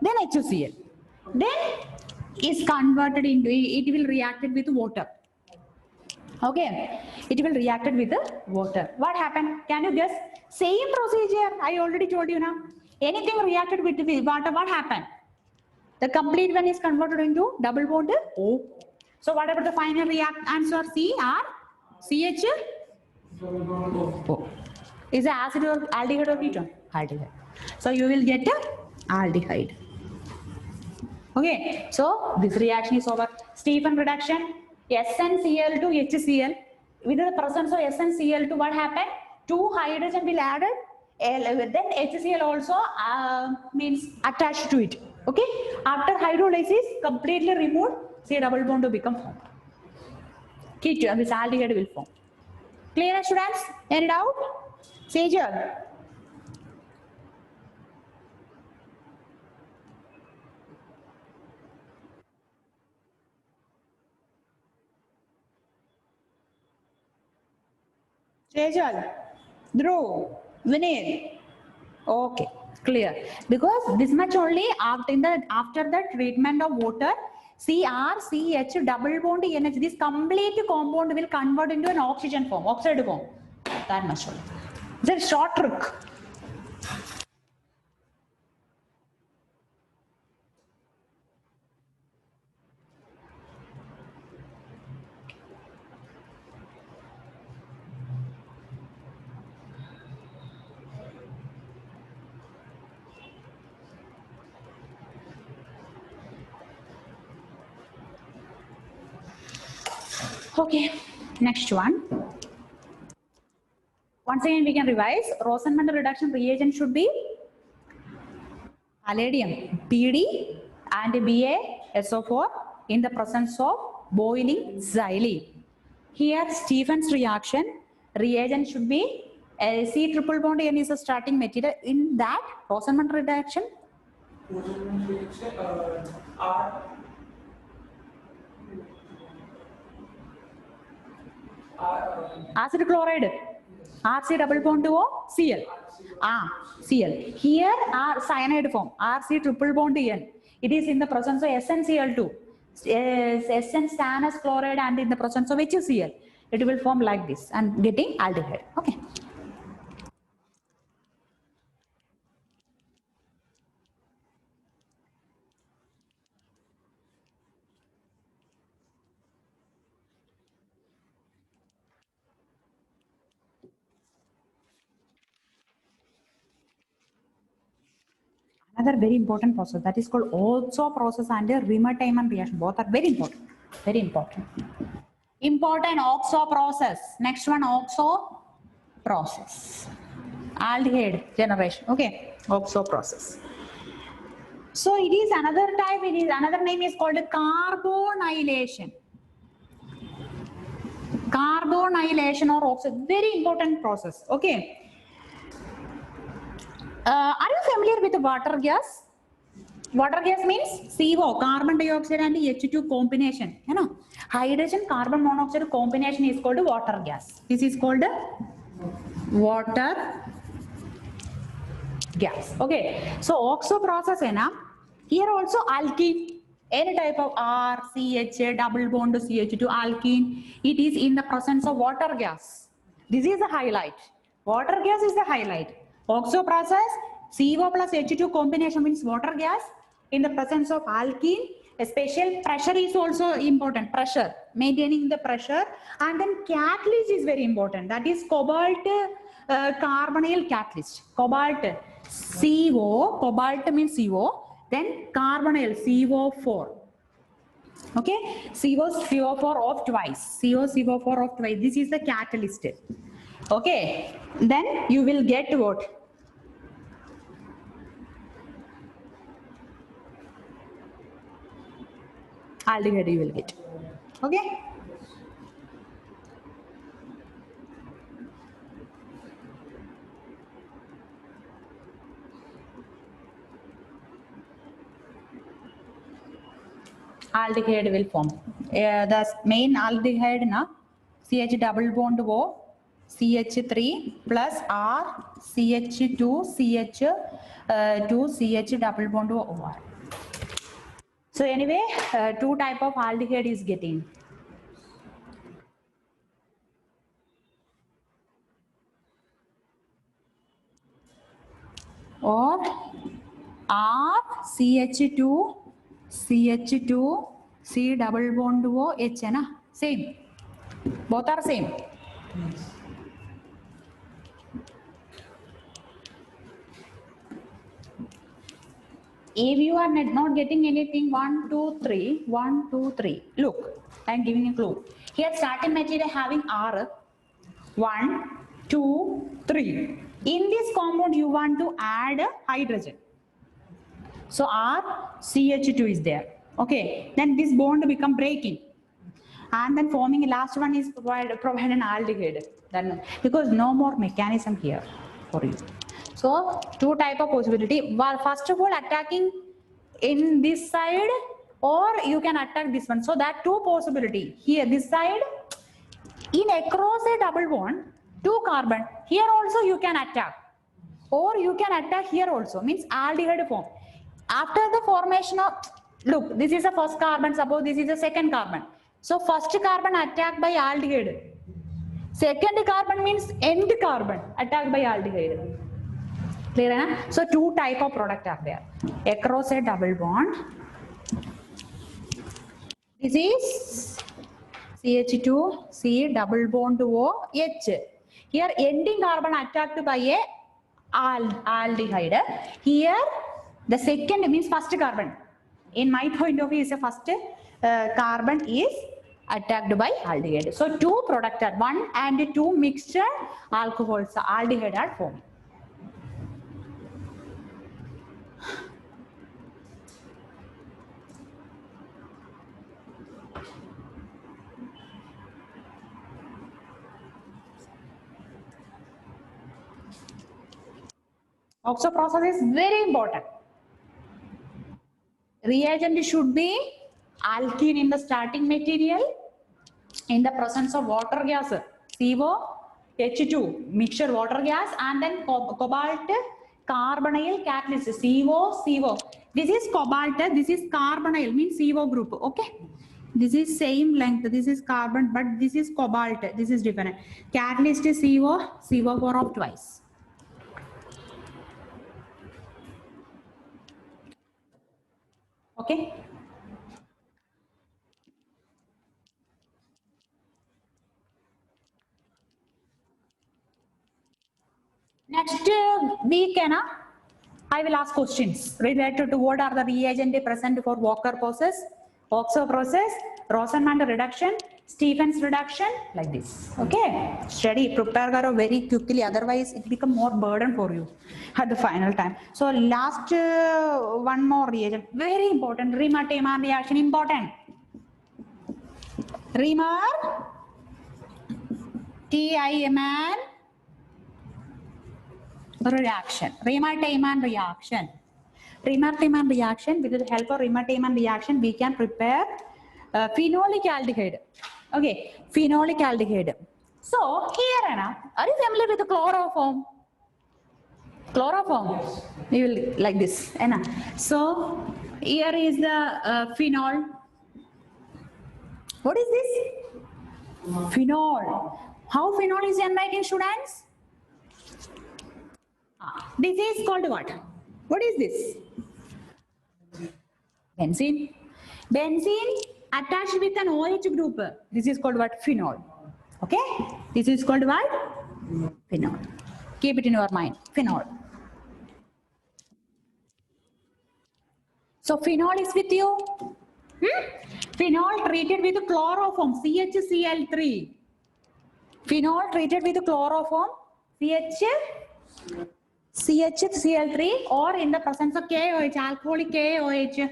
then HCl. Then is converted into, it will react with water. Okay, it will react with the water. What happened? Can you guess? Same procedure. I already told you now. Anything reacted with water, what happened? The complete one is converted into double bond O. So what about the final answer? C, R, CH, O. Is it acid or aldehyde or ketone? Aldehyde. So you will get a aldehyde. Okay, so this reaction is over. Stephen reduction, SnCl to HCl. With the presence of SnCl2, what happened? 2 hydrogen will added, then HCl also means attached to it. Okay, after hydrolysis, completely removed, C double bond to become formed. Ketone, this aldehyde will form. Clear, students? Any doubt? Sejal. Sejal, Dhruv, Vinay. Okay, clear. Because this much only after the treatment of water, CrCH double bond NH, this complete compound will convert into an oxygen form, oxide form. That much only. It's a short trick. Okay, next one. Once again, we can revise. Rosenmunder reduction reagent should be palladium, Pd and BaSO4 in the presence of boiling xylene. Here, Stephen's reaction reagent should be C triple bond N is a starting material. In that Rosenmunder reduction, acid chloride, RC double bond to O, Cl. Cl. Here are cyanide form, RC triple bond to N. It is in the presence of SnCl2, Sn stannous chloride, and in the presence of HCl. It will form like this and getting aldehyde. Okay. Another very important process that is called Otso process and Rimmer-Tiemann reaction. Both are very important. Very important. Important OXO process. Next one, OXO process. Aldehyde generation. Okay, OXO process. So it is another type. It is another name is called carbonylation. Carbonylation or oxidation, very important process. Okay. Are you familiar with the water gas? Water gas means CO, carbon dioxide and H2 combination. You know, hydrogen carbon monoxide combination is called water gas. This is called water gas. Okay. So oxo process है ना. Here also alkene. Any type of R, CH, double bond to CH2 alkene. It is in the presence of water gas. This is the highlight. Water gas is the highlight. Oxo process, CO plus H2 combination means water gas. In the presence of alkene, a special pressure is also important. Pressure, maintaining the pressure, and then catalyst is very important. That is cobalt carbonyl catalyst. Cobalt CO, cobalt means CO. Then carbonyl CO4. Okay, CO4 of twice. CO4 of twice. This is the catalyst. Okay, then you will get what? Aldehyde you will get. Okay. Aldehyde will form. The main aldehyde na CH double bond O, CH3 plus R, CH2, CH2, CH double bond O. So anyway, two type of aldehyde is getting. Or R, CH2, CH2, C double bond O, H है ना, same. Both are same. If you are not getting anything, 1, 2, 3, 1, 2, 3. Look, I am giving a clue. Here starting material having R, 1, 2, 3. In this compound you want to add hydrogen. So R, CH2 is there. Okay, then this bond become breaking. And then forming last one is provide an aldehyde. Then because no more mechanism here for you. So two type of possibility. Well, first of all attacking in this side, or you can attack this one. So that two possibility. Here this side, in across a double bond, 2 carbon. Here also you can attack. Or you can attack here also. Means aldehyde form. After the formation of, look, this is the first carbon. Suppose this is the second carbon. So first carbon attacked by aldehyde. Second carbon means end carbon attacked by aldehyde. Clear? Hai? So two type of product are there. Across a double bond. This is CH2, C double bond O, H. Here ending carbon attacked by a aldehyde. Here the second means first carbon. In my point of view, is a first carbon is attacked by aldehyde. So two product are 1 and 2 mixture alcohols, aldehyde are formed. Oxo process is very important. Reagent should be alkene in the starting material in the presence of water gas, CO, H2, mixture water gas, and then cobalt carbonyl catalyst, CO. This is cobalt, this is carbonyl, means CO group, okay? This is same length, this is carbon, but this is cobalt, this is different. Catalyst is CO4 of twice. Okay. Next week, I will ask questions related to what are the reagent present for Walker process, Oxo process, Rosenman reduction, Stephens reduction, like this. Okay. Study, prepare karo very quickly, otherwise it become more burden for you at the final time. So last one more reagent, very important, Reamer-Tayman reaction, important. Reamer Tiemann reaction. Remer-Tiemann reaction. Remer-Tiemann reaction. With the help of Remer-Tiemann reaction, we can prepare phenolic aldehyde. Okay, phenolic aldehyde. So here, Anna, are you familiar with the chloroform? Chloroform. You will like this, Anna. So here is the phenol. What is this? Phenol. How phenol is generated, students? This is called what? What is this? Benzene. Benzene attached with an OH group. This is called what? Phenol. Okay? This is called what? Phenol. Keep it in your mind. Phenol. So phenol is with you. Phenol treated with chloroform, CHCl3. Phenol treated with chloroform, CHCl3, or in the presence of KOH, alcoholic KOH.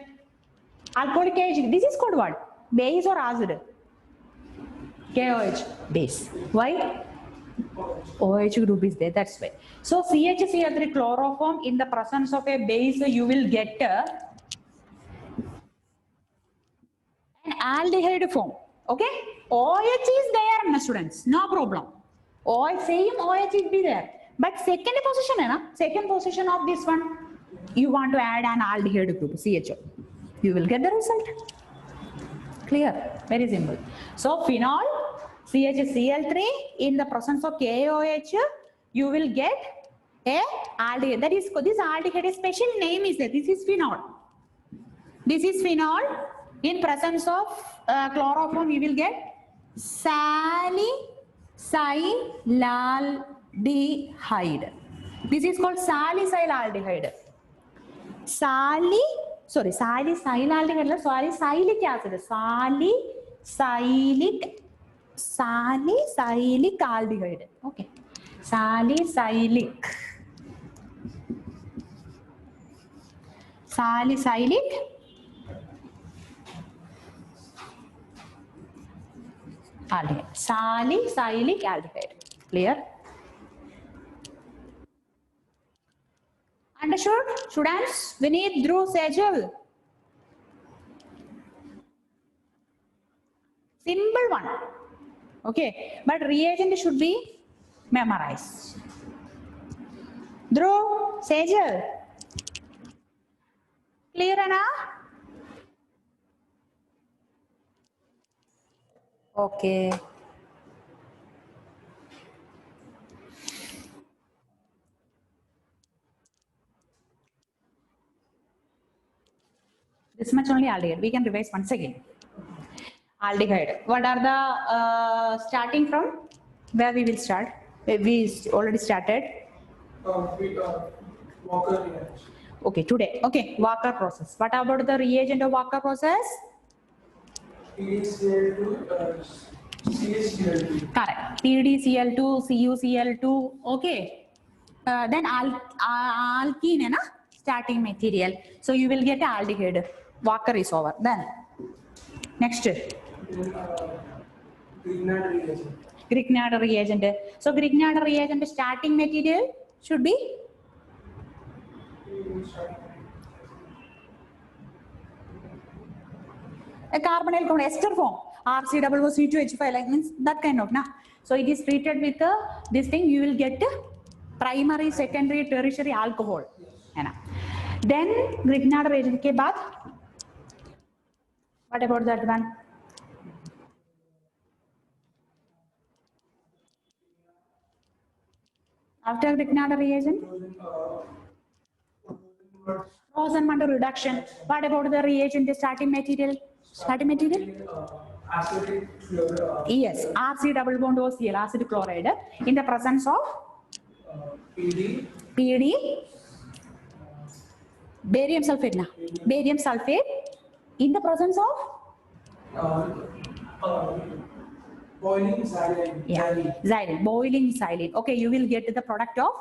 Alcoholic KOH, this is called what? Base or acid? KOH, base. Why? OH group is there, that's why. So CHCl3 chloroform, in the presence of a base, you will get an aldehyde form. Okay? OH is there, my students. No problem. Same OH will be there. But second position of this one, you want to add an aldehyde group, CHO. You will get the result. Clear? Very simple. So phenol, CHCl3, in the presence of KOH, you will get a aldehyde. That is, this aldehyde, special name is there. This is phenol. This is phenol. In presence of chloroform, you will get salicylaldehyde. This is called salicylaldehyde. Salicylaldehyde, salicylic acid. Salicylic aldehyde. Okay. Salicylic aldehyde. Salicylic aldehyde. Clear? Understood? Students, Vineet, Dhruv, Sejal. Simple one. Okay. But reagent should be memorized. Dhruv, Sejal. Clear, Anna? Okay. This much only aldehyde. We can revise once again. Aldehyde. What are the starting from? Where we will start? We already started. Walker reaction. Okay, today. Okay, Walker process. What about the reagent of Walker process? PDCl2, CHCl2. Correct. PDCl2, CuCl2. Okay. Then alkene, na? Starting material. So you will get aldehyde. Walker is over. Then next. Grignard reagent. Grignard reagent. So Grignard reagent starting material should be a carbonyl compound, ester form, RCOO2H5, like means that kind of, na. So it is treated with this thing. You will get primary, secondary, tertiary alcohol, है ना. Then Grignard reagent के बाद, what about that one? After Grignard reagent, Rosenmunder reduction. What about the reagent, the starting material? Starting material? Acetic fluoride. Yes, RC double bond OCl, acid chloride, in the presence of PD, barium sulfate, na? Barium sulfate, in the presence of Boiling xylene. xylene, boiling xylene. Okay, you will get the product of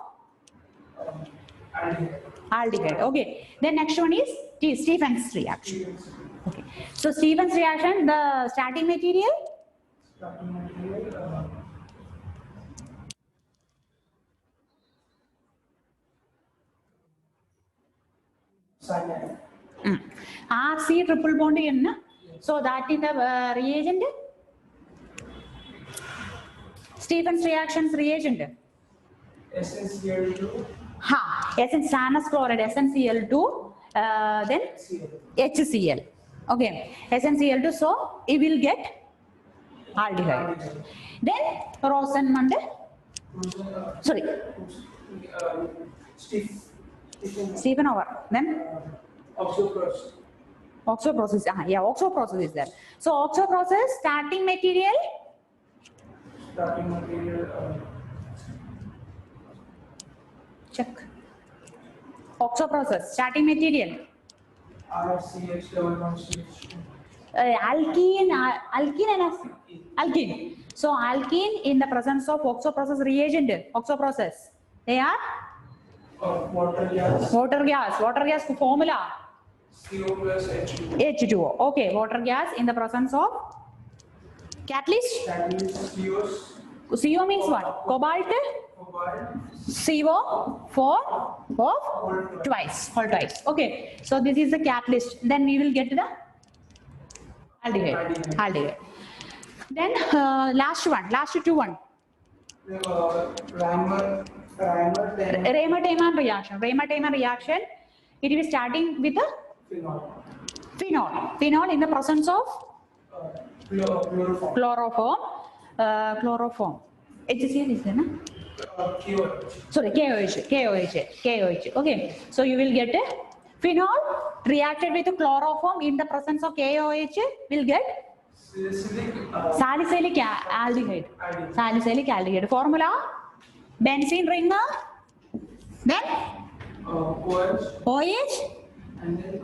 aldehyde. Okay, then next one is Stephen's reaction. Okay, so Stephen's reaction, the starting material, cyanide. RC triple bond in. So that is the reagent. Stephen's reactions reagent. SnCl2, Ha, stannous chloride, SnCl2, then Cl. HCl. Okay, SnCl2, so it will get aldehyde. Then Rosenmund, sorry, Stephen over. Then Also process. oxo process. Yeah, oxo process is there. So oxo process, starting material, Starting material. check. Oxo process, starting material. RCH double bond CH2. Alkene so alkene in the presence of oxo process reagent, oxo process, they are Water gas. water gas formula CO plus H2. H2O. Okay, water gas in the presence of catalyst. That means COs. CO means what? Cobalt, Cobalt. CO 4 of twice, whole twice. Okay, so this is the catalyst, then we will get to the aldehyde. Then last two one. Raymer-Tayman reaction. It will be starting with the phenol in the presence of chloroform. HCl is there, na? Sorry, KOH. Okay, so you will get a phenol reacted with chloroform in the presence of KOH will get salicylic aldehyde. Formula benzene ring, then OH and then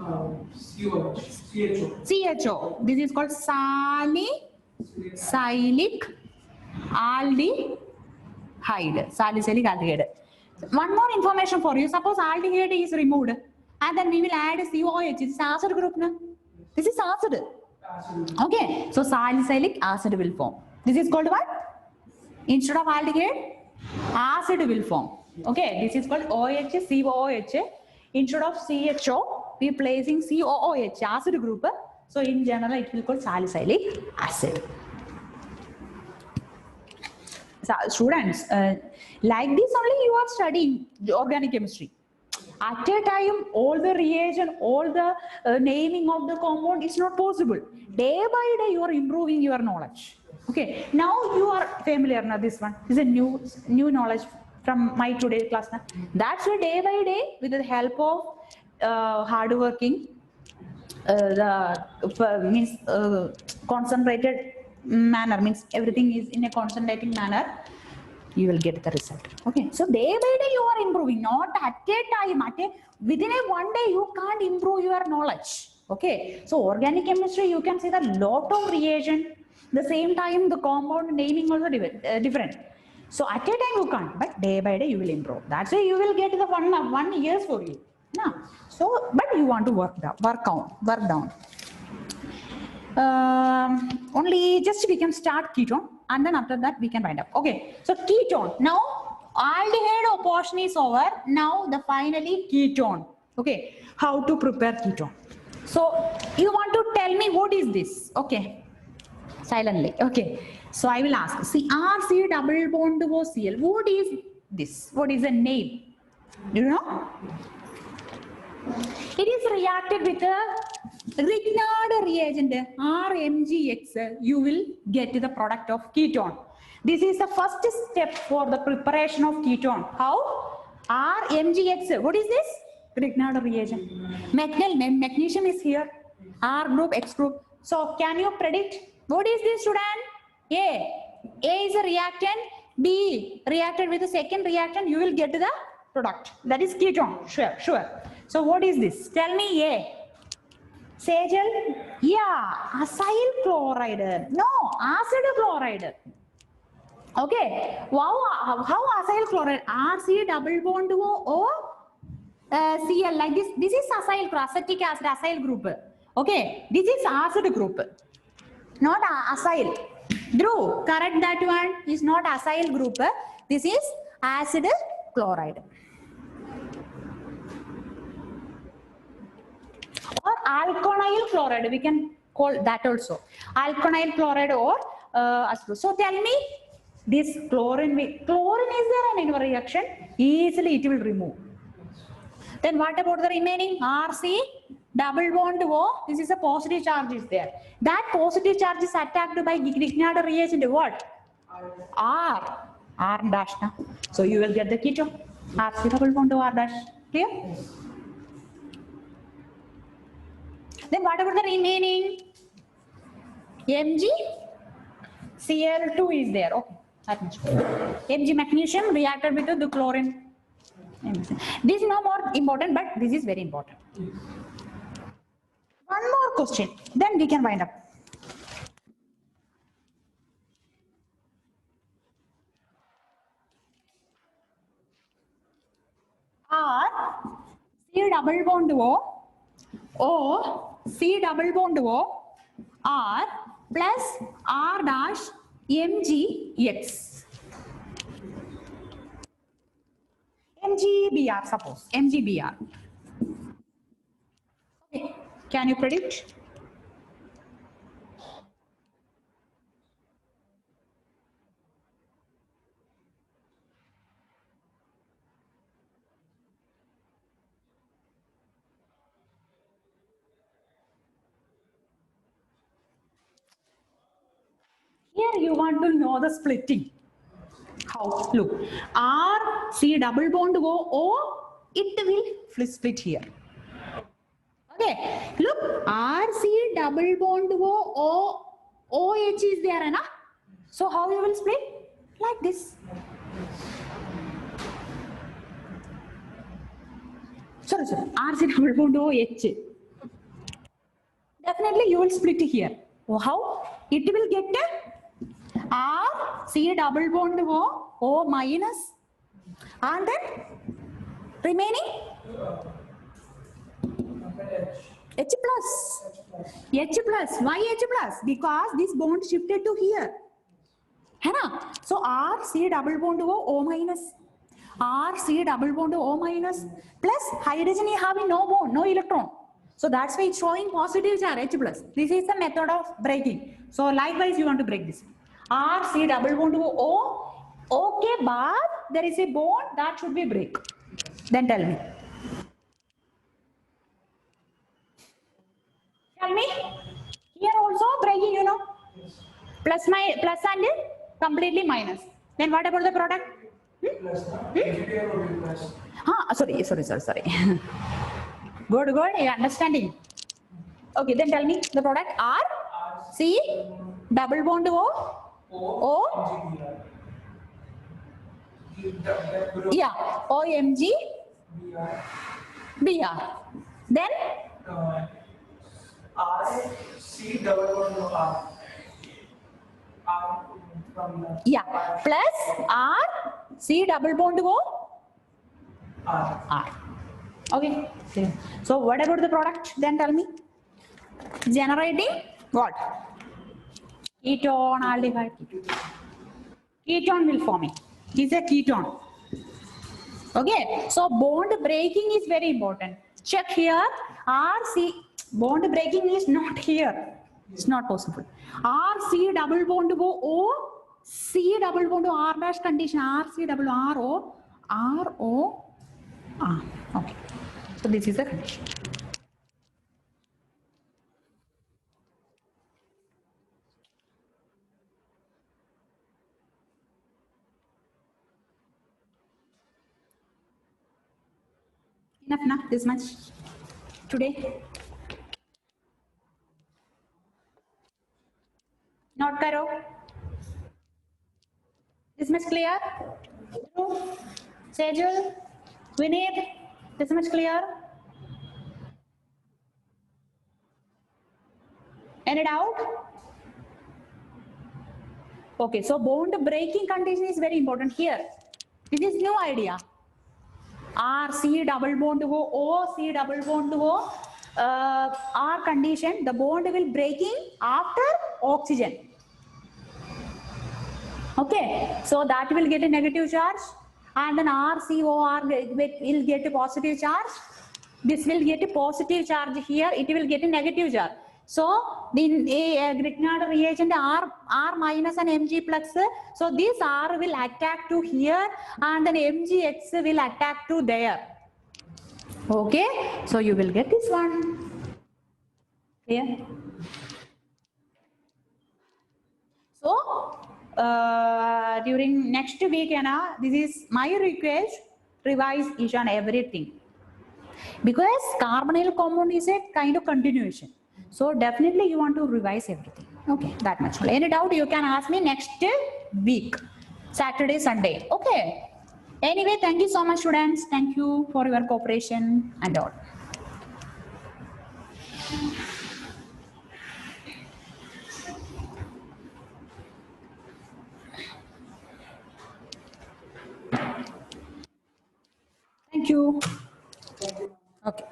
CHO. This is called salicylic aldehyde. One more information for you. Suppose aldehyde is removed and then we will add COH. This is acid group. Na? This is acid. Okay. So salicylic acid will form. This is called what? Instead of aldehyde, acid will form. Okay. This is called OH, COOH. Instead of CHO, we are placing COOH, acid group. So in general, it will call salicylic acid. So, students, like this only you are studying organic chemistry. At a time, all the reagent, all the naming of the compound is not possible. Day by day, you are improving your knowledge. Okay, now you are familiar now. This one is a new knowledge from my today's class. Now. That's why day by day, with the help of hardworking, concentrated manner, means everything is in a concentrating manner, you will get the result. Okay, so day by day you are improving, not at a time. Within a one day you can't improve your knowledge. Okay, so organic chemistry, you can see the lot of reagent, the same time the compound naming also different. So at a time you can't, but day by day you will improve. That's why you will get the 1 year for you. No. So, but you want to work down. Only just we can start ketone and then after that we can wind up. Okay, so ketone. Now aldehyde portion is over. Now the finally ketone. Okay, how to prepare ketone? So you want to tell me what is this? Okay, silently. Okay, so I will ask. See, RC double bond to Cl. What is this? What is the name? Do you know? It is reacted with a Grignard reagent RMgX. You will get the product of ketone. This is the first step for the preparation of ketone. How? RMgX. What is this? Grignard reagent. Magnesium is here. R group, X group. So can you predict what is this, student? A is a reactant. B reacted with the second reactant. You will get the product. That is ketone. Sure. So what is this? Tell me A. Sagel? Yeah, acyl chloride. No, acid chloride. Okay. Wow, how acyl chloride? RC double bond O Cl like this. This is acyl, acetic acid, acyl group. Okay. This is acid group. Not acyl. Dhruv, correct that one. Is not acyl group. This is acid chloride. or alkyl chloride. We can call that also alkyl chloride or acetone. So tell me, this chlorine is there in our reaction? Easily it will remove. Then what about the remaining RC double bond O? This is a positive charge is there. That positive charge is attacked by Grignard reagent. What? R dash. Na? So you will get the ketone. RC double bond to R dash. Clear? Then what about the remaining? Mg Cl2 is there. Okay, that much. Mg magnesium reacted with the chlorine. This is no more important, but this is very important. One more question, then we can wind up. R C double bond O C double bond O R plus R dash MgX. MgBr, suppose MgBr. Okay, can you predict? Here you want to know the splitting. How? Look, R C double bond O, it will split here. Okay, look, R C double bond O, OH is there, na? So how you will split? Like this. Sorry, RC double bond OH. Definitely you will split here. How? It will get R C double bond O minus, and then remaining H plus. H plus. Why H plus? Because this bond shifted to here. है ना? So R C double bond O minus. R C double bond O minus plus hydrogen is having no bond, no electron. So that's why it's showing positive charge H plus. This is the method of breaking. So likewise you want to break this. R C double bond O. Okay, but there is a bond that should be break. Then tell me. Tell me. Here also breaking, you know. Plus and completely minus. Then what about the product? Plus, HBr will be plus. Sorry. Good, you understanding. Okay, then tell me the product R C double bond O. Yeah, OMG BR. Then R C double bond R. R from the yeah, plus R C double bond R. Okay. So what about the product? Then tell me. Generating what? Ketone, aldehyde. Ketone will form it. It's a ketone. Okay. So bond breaking is very important. Check here. RC bond breaking is not here. It's not possible. RC double bond O C double bond R dash condition. RC double R O R. Okay. So this is the condition. Enough, na? This much today. Not karo. This much clear? Sejal, Vinith, this much clear? Any doubt? Okay, so bond breaking condition is very important here. This is new idea. R C double bond O C double bond R condition, the bond will breaking after oxygen. Okay, so that will get a negative charge, and then RCOR will get a positive charge. this will get a positive charge here, it will get a negative charge. So the Grignard reagent R minus and Mg plus, so this R will attack to here and then Mgx will attack to there. Okay, so you will get this one. Clear? So during next week, this is my request, revise each and everything. Because carbonyl compound is a kind of continuation. So definitely you want to revise everything. Okay, that much. Any doubt you can ask me next week, Saturday, Sunday. Okay. Anyway, thank you so much, students. Thank you for your cooperation and all. Thank you. Okay.